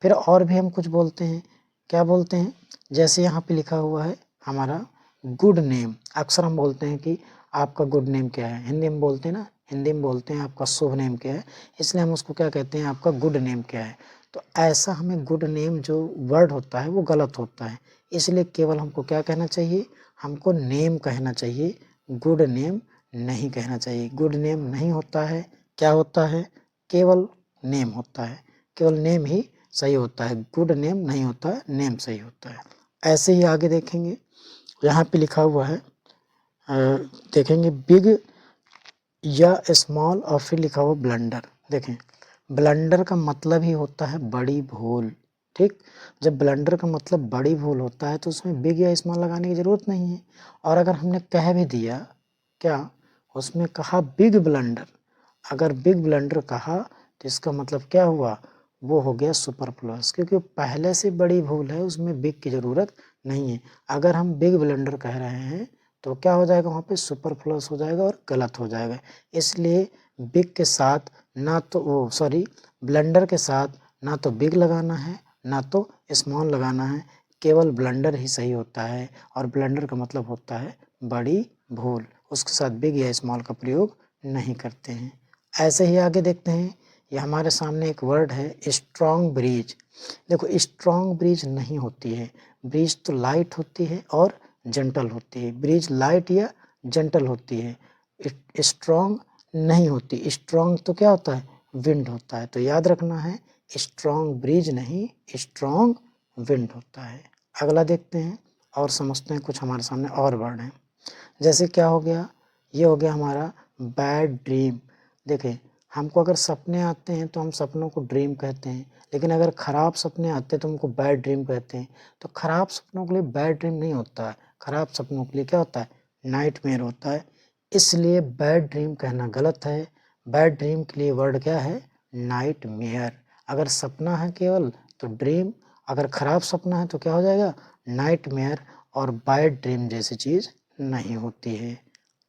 फिर और भी हम कुछ बोलते हैं, क्या बोलते हैं, जैसे यहाँ पे लिखा हुआ है हमारा गुड नेम। अक्सर हम बोलते हैं कि आपका गुड नेम क्या है, हिंदी में बोलते हैं ना, हिंदी में बोलते हैं आपका शुभ नेम क्या है, इसलिए हम उसको क्या कहते हैं, आपका गुड नेम क्या है। तो ऐसा हमें गुड नेम जो वर्ड होता है वो गलत होता है, इसलिए केवल हमको क्या कहना चाहिए, हमको नेम कहना चाहिए, गुड नेम नहीं कहना चाहिए। गुड नेम नहीं होता है, क्या होता है, केवल नेम होता है, केवल नेम ही सही होता है, गुड नेम नहीं होता है, नेम सही होता है। ऐसे ही आगे देखेंगे, यहाँ पे लिखा हुआ है देखेंगे बिग या स्मॉल, और फिर लिखा हुआ ब्लंडर। देखें, ब्लंडर का मतलब ही होता है बड़ी भूल। ठीक, जब ब्लंडर का मतलब बड़ी भूल होता है तो उसमें बिग या स्मॉल लगाने की ज़रूरत नहीं है। और अगर हमने कह भी दिया, क्या, उसमें कहा बिग ब्लंडर, अगर बिग ब्लंडर कहा तो इसका मतलब क्या हुआ, वो हो गया सुपरफ्लुअस, क्योंकि पहले से बड़ी भूल है, उसमें बिग की ज़रूरत नहीं है। अगर हम बिग ब्लंडर कह रहे हैं तो क्या हो जाएगा, वहाँ पे सुपरफ्लुअस हो जाएगा और गलत हो जाएगा। इसलिए बिग के साथ ना तो वो सॉरी ब्लंडर के साथ ना तो बिग लगाना है ना तो स्मॉल लगाना है, केवल ब्लंडर ही सही होता है, और ब्लंडर का मतलब होता है बड़ी भूल, उसके साथ बिग या स्मॉल का प्रयोग नहीं करते हैं। ऐसे ही आगे देखते हैं, ये हमारे सामने एक वर्ड है स्ट्रॉन्ग ब्रीज। देखो, स्ट्रॉन्ग ब्रीज नहीं होती है, ब्रीज तो लाइट होती है और जेंटल होती है, ब्रीज लाइट या जेंटल होती है, स्ट्रॉन्ग नहीं होती। स्ट्रॉन्ग तो क्या होता है, विंड होता है, तो याद रखना है स्ट्रॉन्ग ब्रीज नहीं, स्ट्रॉन्ग विंड होता है। अगला देखते हैं और समझते हैं, कुछ हमारे सामने और वर्ड हैं, जैसे क्या हो गया, ये हो गया हमारा बैड ड्रीम। देखें, हमको अगर सपने आते हैं तो हम सपनों को ड्रीम कहते हैं, लेकिन अगर ख़राब सपने आते हैं तो हमको बैड ड्रीम कहते हैं। तो ख़राब सपनों के लिए बैड ड्रीम नहीं होता है, ख़राब सपनों के लिए क्या होता है, नाइटमेयर होता है, इसलिए बैड ड्रीम कहना गलत है। बैड ड्रीम के लिए वर्ड क्या है, नाइटमेयर। अगर सपना है केवल तो ड्रीम, अगर ख़राब सपना है तो क्या हो जाएगा, नाइटमेयर, और बैड ड्रीम जैसी चीज़ नहीं होती है।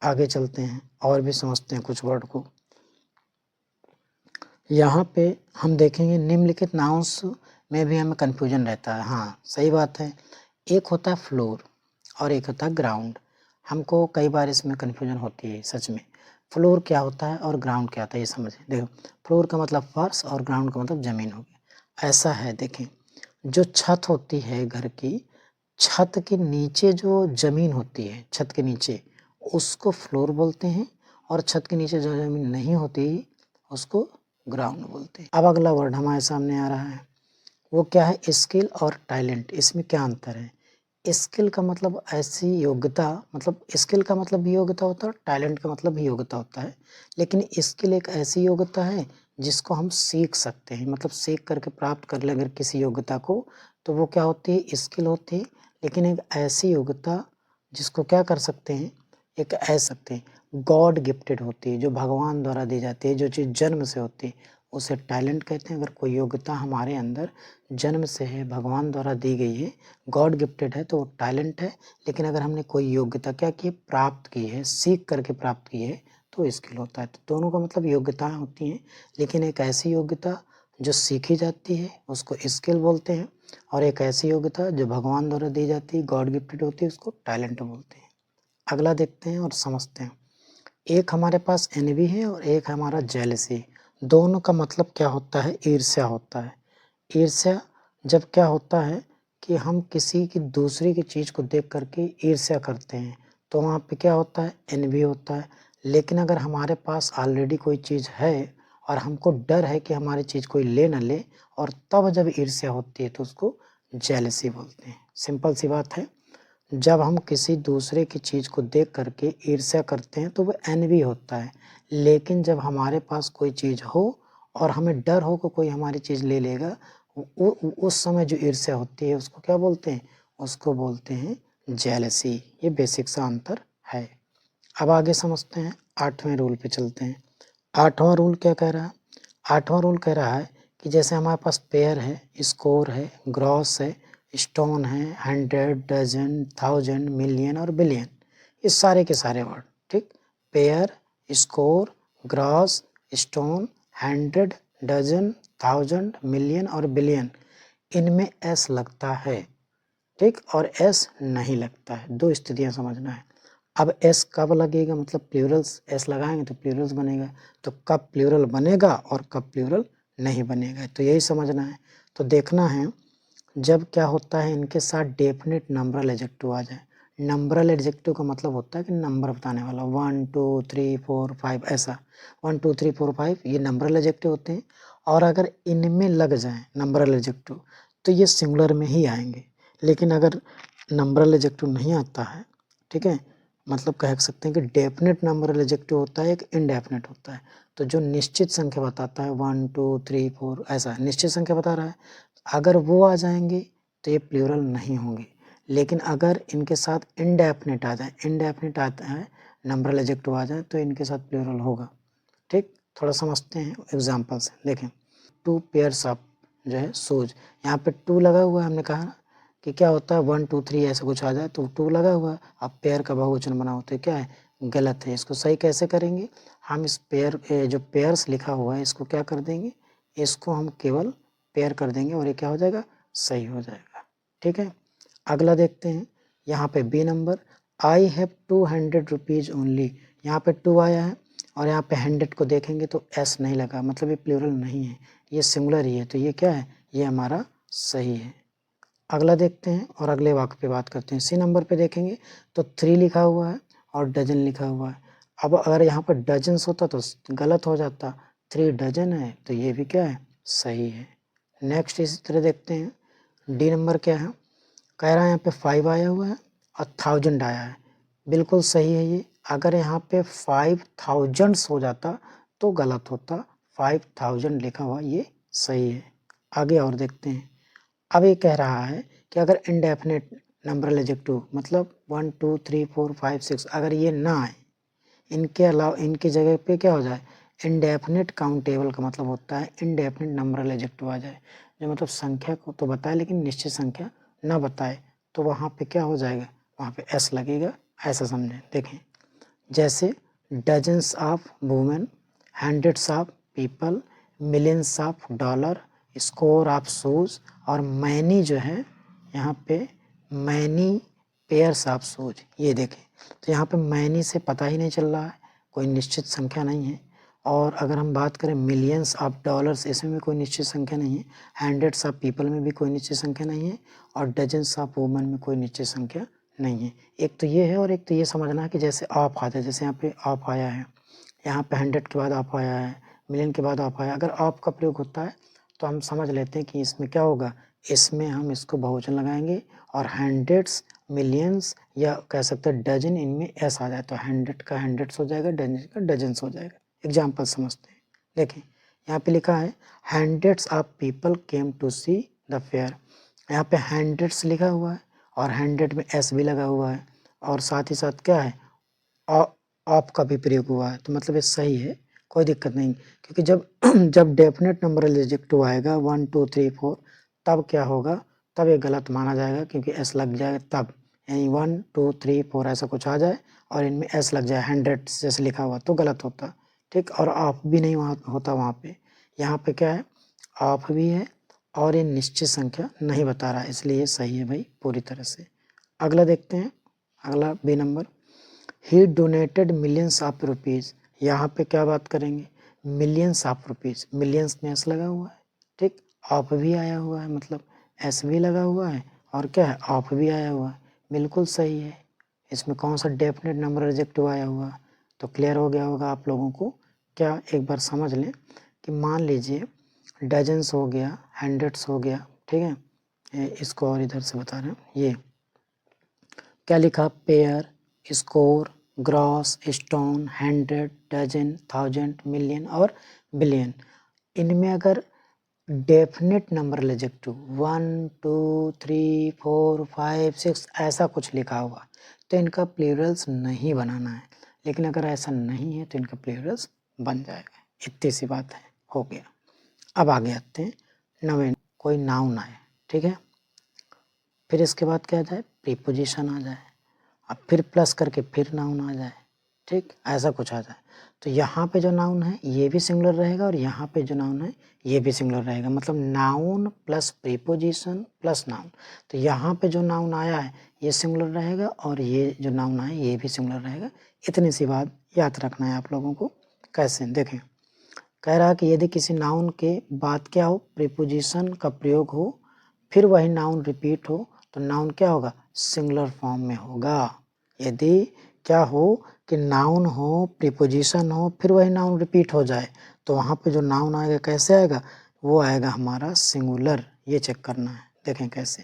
आगे चलते हैं और भी समझते हैं कुछ वर्ड को। यहाँ पे हम देखेंगे निम्नलिखित नाउंस में भी हमें कन्फ्यूजन रहता है। हाँ, सही बात है, एक होता है फ्लोर और एक होता है ग्राउंड। हमको कई बार इसमें कन्फ्यूजन होती है सच में, फ्लोर क्या होता है और ग्राउंड क्या होता है, ये समझें। देखो, फ्लोर का मतलब फर्श और ग्राउंड का मतलब ज़मीन हो गया। ऐसा है, देखें, जो छत होती है घर की, छत के नीचे जो ज़मीन होती है, छत के नीचे, उसको फ्लोर बोलते हैं, और छत के नीचे जो ज़मीन नहीं होती उसको ग्राउंड बोलते हैं। अब अगला वर्ड हमारे सामने आ रहा है, वो क्या है, स्किल और टैलेंट। इसमें क्या अंतर है, स्किल का मतलब ऐसी योग्यता, मतलब स्किल का मतलब भी योग्यता होता है, टैलेंट का मतलब भी योग्यता होता है, लेकिन स्किल एक ऐसी योग्यता है जिसको हम सीख सकते हैं, मतलब सीख करके प्राप्त कर ले अगर किसी योग्यता को, तो वो क्या होती है, स्किल होती है। लेकिन एक ऐसी योग्यता जिसको क्या कर सकते हैं, एक ऐसा सकते हैं गॉड गिफ्टेड होती है, जो भगवान द्वारा दी जाती है, जो चीज़ जन्म से होती है उसे टैलेंट कहते हैं। अगर कोई योग्यता हमारे अंदर जन्म से है, भगवान द्वारा दी गई है, गॉड गिफ्टेड है, तो वो टैलेंट है। लेकिन अगर हमने कोई योग्यता क्या की, प्राप्त की है, सीख करके प्राप्त की है, तो स्किल होता है। तो दोनों का मतलब योग्यताएं होती हैं, लेकिन एक ऐसी योग्यता जो सीखी जाती है उसको स्किल बोलते हैं, और एक ऐसी योग्यता जो भगवान द्वारा दी जाती है, गॉड गिफ्टेड होती है, उसको टैलेंट बोलते हैं। अगला देखते हैं और समझते हैं। एक हमारे पास एनवी है और एक हमारा जेलसी। दोनों का मतलब क्या होता है, ईर्ष्या होता है। ईर्ष्या जब क्या होता है कि हम किसी की दूसरी की चीज़ को देख करके ईर्ष्या करते हैं, तो वहाँ पे क्या होता है, एनवी होता है। लेकिन अगर हमारे पास ऑलरेडी कोई चीज़ है और हमको डर है कि हमारी चीज़ कोई ले ना ले, और तब जब ईर्ष्या होती है तो उसको जेलसी बोलते हैं। सिंपल सी बात है। जब हम किसी दूसरे की चीज़ को देख करके ईर्ष्या करते हैं तो वो एनवी होता है, लेकिन जब हमारे पास कोई चीज़ हो और हमें डर हो कि कोई हमारी चीज़ ले लेगा, उस समय जो ईर्ष्या होती है उसको क्या बोलते हैं? उसको बोलते हैं जेलसी। ये बेसिक सा अंतर है। अब आगे समझते हैं, 8वें रूल पे चलते हैं। 8वां रूल क्या कह रहा है? 8वां रूल कह रहा है कि जैसे हमारे पास पेयर है, स्कोर है, ग्रॉस है, स्टोन है, 100, डजन, 1000, मिलियन और बिलियन, ये सारे के सारे वर्ड, ठीक। Pair, score, gross, stone, 100, dozen, 1000, million और बिलियन, इनमें एस लगता है, ठीक, और एस नहीं लगता है। दो स्थितियां समझना है। अब एस कब लगेगा, मतलब प्लूरल्स एस लगाएंगे तो प्लूरल्स बनेगा, तो कब प्लूरल बनेगा और कब प्लूरल नहीं बनेगा, तो यही समझना है। तो देखना है जब क्या होता है इनके साथ डेफिनेट नंबरल एडजेक्टिव आ जाए। नंबरल एडजेक्टिव का मतलब होता है कि नंबर बताने वाला, 1 2 3 4 5 ऐसा, 1 2 3 4 5 ये नंबरल एडजेक्टिव होते हैं। और अगर इनमें लग जाए नंबरल एडजेक्टिव तो ये सिंगुलर में ही आएंगे। लेकिन अगर नंबरल एडजेक्टिव नहीं आता है, ठीक है, मतलब कह सकते हैं कि डेफिनेट नंबरल एडजेक्टिव होता है, एक इनडेफिनेट होता है। तो जो निश्चित संख्या बताता है 1 2 3 4 ऐसा निश्चित संख्या बता रहा है, अगर वो आ जाएंगे तो ये प्लूरल नहीं होंगे। लेकिन अगर इनके साथ इनडेफिनेट आ जाए, इनडेफिनेट आता है नंबरल एडजेक्टिव आ जाए तो इनके साथ प्लूरल होगा, ठीक। थोड़ा समझते हैं एग्जांपल से, देखें। 2 पेयर्स ऑफ जो है शूज, यहाँ पे 2 लगा हुआ है, हमने कहा ना कि क्या होता है 1 2 3 ऐसा कुछ आ जाए तो 2 लगा हुआ है। अब पेयर का बहुवचन बना होता है, क्या है, गलत है। इसको सही कैसे करेंगे, हम इस पेयर जो पेयर्स लिखा हुआ है इसको क्या कर देंगे, इसको हम केवल पेयर कर देंगे और ये क्या हो जाएगा, सही हो जाएगा, ठीक है। अगला देखते हैं, यहाँ पे B number, I have 200 rupees only, यहाँ पे 2 आया है और यहाँ पे 100 को देखेंगे तो एस नहीं लगा, मतलब ये प्लूरल नहीं है, ये सिंगुलर ही है, तो ये क्या है, ये हमारा सही है। अगला देखते हैं और अगले वाक्य पे बात करते हैं। सी नंबर पे देखेंगे तो 3 लिखा हुआ है और डजन लिखा हुआ है। अब अगर यहाँ पर डजन्स होता तो गलत हो जाता, 3 डजन है तो ये भी क्या है, सही है। नेक्स्ट इसी तरह देखते हैं, डी नंबर क्या है, कह रहा है यहाँ पे 5 आया हुआ है और 1000 आया है, बिल्कुल सही है ये। अगर यहाँ पे 5000 हो जाता तो गलत होता, 5000 लिखा हुआ ये सही है। आगे और देखते हैं। अब ये कह रहा है कि अगर इनडेफिनेट नंबरल एडजेक्टिव मतलब 1 2 3 4 5 6 अगर ये ना आए, इनके अलावा इनकी जगह पे क्या हो जाए, इनडेफिनेट काउंटेबल का मतलब होता है इनडेफिनेट नंबरल एडजेक्टिव आ जाए, जो मतलब संख्या को तो बताए लेकिन निश्चित संख्या ना बताए, तो वहाँ पे क्या हो जाएगा, वहाँ पे एस लगेगा, ऐसा समझें। देखें, जैसे dozens of women, hundreds of people, millions of dollar, score of shoes और मैनी जो है यहाँ पे मैनी पेयर्स ऑफ शूज, ये देखें तो यहाँ पे मैनी से पता ही नहीं चल रहा है, कोई निश्चित संख्या नहीं है। और अगर हम बात करें मिलियंस ऑफ डॉलर्स, इसमें भी कोई निश्चित संख्या नहीं है, हंड्रेड्स ऑफ पीपल में भी कोई निश्चित संख्या नहीं है और डजन्स ऑफ वुमेन में कोई निश्चित संख्या नहीं है। एक तो ये है और एक तो ये समझना है कि जैसे ऑफ आ जाए, जैसे यहाँ पे ऑफ आया है, यहाँ पे 100 के बाद ऑफ आया है, मिलियन के बाद ऑफ आया, अगर ऑफ का प्रयोग होता है तो हम समझ लेते हैं कि इसमें क्या होगा, इसमें हम इसको बहुवचन लगाएंगे और हंड्रेड्स, मिलियंस या कह सकते हैं डजन, इनमें एस आ जाए तो 100 का हंड्रेड्स हो जाएगा, डजन का डजन्स हो जाएगा। एग्जाम्पल समझते हैं, देखें यहाँ पे लिखा है hundreds of people came to see the fair, यहाँ पे हंड्रेड्स लिखा हुआ है और 100 में एस भी लगा हुआ है और साथ ही साथ क्या है, ऑफ का भी प्रयोग हुआ है, तो मतलब ये सही है, कोई दिक्कत नहीं। क्योंकि जब जब डेफिनेट नंबर एडजेक्टिव आएगा 1 2 3 4 तब क्या होगा, तब ये गलत माना जाएगा क्योंकि एस लग जाएगा तब, यानी 1 2 3 4 ऐसा कुछ आ जाए और इनमें एस लग जाए 100 जैसे लिखा हुआ तो गलत होता, ठीक। और ऑफ भी नहीं वहाँ होता, वहाँ पे यहाँ पे क्या है, ऑफ भी है और ये निश्चित संख्या नहीं बता रहा है, इसलिए ये सही है भाई पूरी तरह से। अगला देखते हैं, अगला B number, he donated millions of rupees, यहाँ पे क्या बात करेंगे, मिलियंस ऑफ रुपीज़, मिलियंस में एस लगा हुआ है, ठीक, ऑफ भी आया हुआ है, मतलब एस भी लगा हुआ है और क्या है, ऑफ भी आया हुआ है, बिल्कुल सही है। इसमें कौन सा डेफिनेट नंबर एडजेक्टिव आया हुआ, तो क्लियर हो गया होगा आप लोगों को। क्या, एक बार समझ लें कि मान लीजिए डजन्स हो गया, हंड्रेड्स हो गया, ठीक है, इसको और इधर से बता रहे हैं, ये क्या लिखा, pair, score, gross, stone, 100, dozen, 1000, million और बिलियन। इनमें अगर डेफिनेट नंबर एडजेक्टिव 1 2 3 4 5 6 ऐसा कुछ लिखा हुआ तो इनका प्लूरल्स नहीं बनाना है, लेकिन अगर ऐसा नहीं है तो इनका प्लूरल्स बन जाएगा। इतनी सी बात है, हो गया। अब आगे आते हैं, नवे कोई नाउन आए, ठीक है, फिर इसके बाद क्या आ जाए, प्रीपोजिशन आ जाए, अब फिर प्लस करके फिर नाउन आ जाए, ठीक, ऐसा कुछ आ जाए। तो यहाँ पे जो नाउन है ये भी सिंगुलर रहेगा और यहाँ पे जो नाउन है ये भी सिंगुलर रहेगा, मतलब noun plus preposition plus noun. तो यहाँ पे जो नाउन आया है ये सिंगुलर रहेगा और ये जो नाउन आया ये भी सिंगुलर रहेगा। इतनी सी बात याद रखना है आप लोगों को। कैसे, देखें, कह रहा है कि यदि किसी नाउन के बाद क्या हो, प्रीपोजिशन का प्रयोग हो, फिर वही नाउन रिपीट हो तो नाउन क्या होगा, सिंगुलर फॉर्म में होगा। यदि क्या हो कि नाउन हो, प्रीपोजिशन हो, फिर वही नाउन रिपीट हो जाए तो वहाँ पे जो नाउन आएगा कैसे आएगा, वो आएगा हमारा सिंगुलर। ये चेक करना है, देखें कैसे।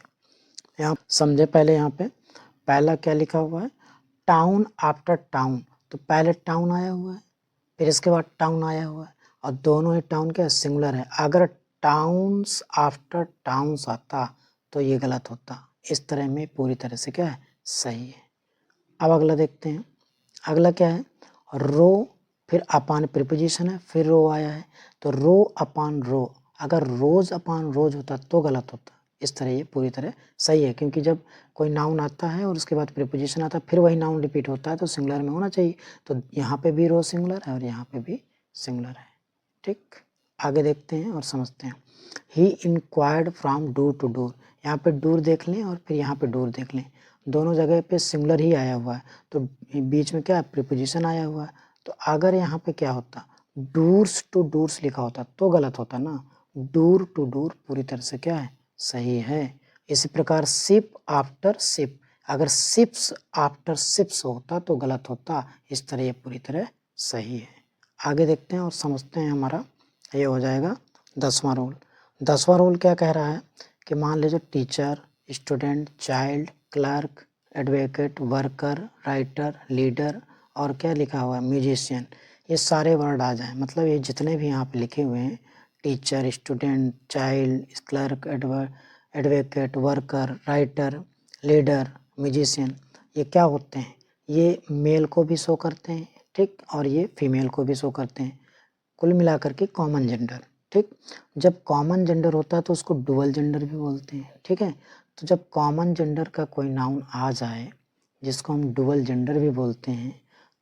यहाँ समझे, पहले यहाँ पे पहला क्या लिखा हुआ है, टाउन आफ्टर टाउन, तो पहले टाउन आया हुआ है फिर इसके बाद टाउन आया हुआ है और दोनों ही टाउन क्या सिंगुलर है। अगर टाउन्स आफ्टर टाउन्स आता तो ये गलत होता। इस तरह में पूरी तरह से क्या है, सही है। अब अगला देखते हैं, अगला क्या है, रो, फिर अपान प्रीपोजिशन है, फिर रो आया है तो रो अपान रो, अगर रोज अपान रोज होता तो गलत होता। इस तरह ये पूरी तरह सही है, क्योंकि जब कोई नाउन आता है और उसके बाद प्रीपोजिशन आता है फिर वही नाउन रिपीट होता है तो सिंगुलर में होना चाहिए। तो यहाँ पे भी रो सिंगुलर है और यहाँ पे भी सिंगुलर है, ठीक। आगे देखते हैं और समझते हैं। He inquired from door to door, यहाँ पे डोर देख लें और फिर यहाँ पे डोर देख लें, दोनों जगह पे सिंगुलर ही आया हुआ है तो बीच में क्या प्रीपोजिशन आया हुआ है। तो अगर यहाँ पे क्या होता, डूर्स टू डूर्स लिखा होता तो गलत होता ना, डूर टू डूर पूरी तरह से क्या है, सही है। इसी प्रकार शिप आफ्टर शिप, अगर शिप्स आफ्टर शिप्स होता तो गलत होता। इस तरह ये पूरी तरह सही है। आगे देखते हैं और समझते हैं, हमारा ये हो जाएगा 10वां रूल। 10वां रूल क्या कह रहा है कि मान लीजिए teacher, student, child, clerk, advocate, worker, writer, leader और क्या लिखा हुआ है, म्यूजिशियन, ये सारे वर्ड आ जाए, मतलब ये जितने भी यहाँ पे लिखे हुए हैं, teacher, student, child, clerk, advocate, worker, writer, leader, musician, ये क्या होते हैं, ये मेल को भी शो करते हैं, ठीक, और ये फीमेल को भी शो करते हैं, कुल मिलाकर के कॉमन जेंडर, ठीक। जब कॉमन जेंडर होता है तो उसको डुअल जेंडर भी बोलते हैं, ठीक है। तो जब कॉमन जेंडर का कोई नाउन आ जाए जिसको हम डुअल जेंडर भी बोलते हैं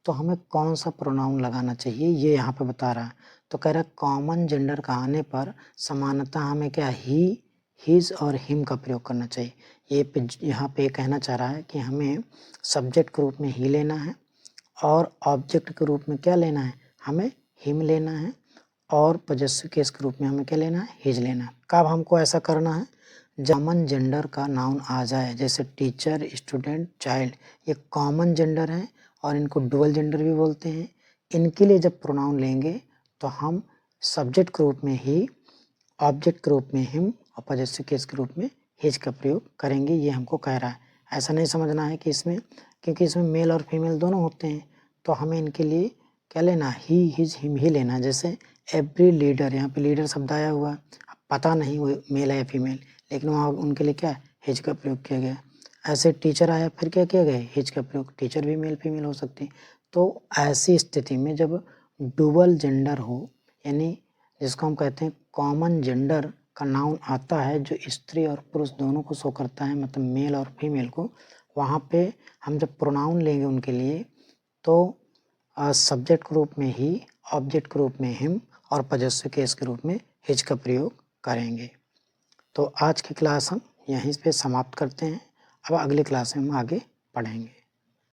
तो हमें कौन सा प्रोनाउन लगाना चाहिए, ये यहाँ पे बता रहा है। तो कह रहा है कॉमन जेंडर का आने पर समानता हमें क्या, ही, हिज और हिम का प्रयोग करना चाहिए। ये यहाँ पे कहना चाह रहा है कि हमें सब्जेक्ट के रूप में ही लेना है और ऑब्जेक्ट के रूप में क्या लेना है, हमें हिम लेना है और पॉजेसिव केस के रूप में हमें क्या लेना है, हिज लेना है। कब हमको ऐसा करना है, कॉमन जेंडर का नाउन आ जाए, जैसे टीचर, स्टूडेंट, चाइल्ड, ये कॉमन जेंडर है और इनको डुअल जेंडर भी बोलते हैं। इनके लिए जब प्रोनाउन लेंगे तो हम सब्जेक्ट के रूप में ही, ऑब्जेक्ट के रूप में हिम और पॉजेसिव केस के रूप में हिज का प्रयोग करेंगे। ये हमको कह रहा है, ऐसा नहीं समझना है कि इसमें, क्योंकि इसमें मेल और फीमेल दोनों होते हैं तो हमें इनके लिए क्या लेना, ही, हिज, हिम ही लेना है। जैसे एवरी लीडर, यहाँ पे लीडर शब्द आया हुआ है, पता नहीं वो मेल है या फीमेल, लेकिन वहाँ उनके लिए क्या हिज का प्रयोग किया गया। ऐसे टीचर आया, फिर क्या किया गया, हिज का प्रयोग, टीचर भी मेल फीमेल हो सकती है। तो ऐसी स्थिति में जब डुअल जेंडर हो, यानी जिसको हम कहते हैं कॉमन जेंडर का नाउन आता है जो स्त्री और पुरुष दोनों को शो करता है, मतलब मेल और फीमेल को, वहाँ पे हम जब प्रोनाउन लेंगे उनके लिए तो सब्जेक्ट के रूप में ही, ऑब्जेक्ट के रूप में हिम और पॉजेसिव केस के रूप में हिज का प्रयोग करेंगे। तो आज की क्लास हम यहीं पे समाप्त करते हैं। अब अगली क्लास में हम आगे पढ़ेंगे।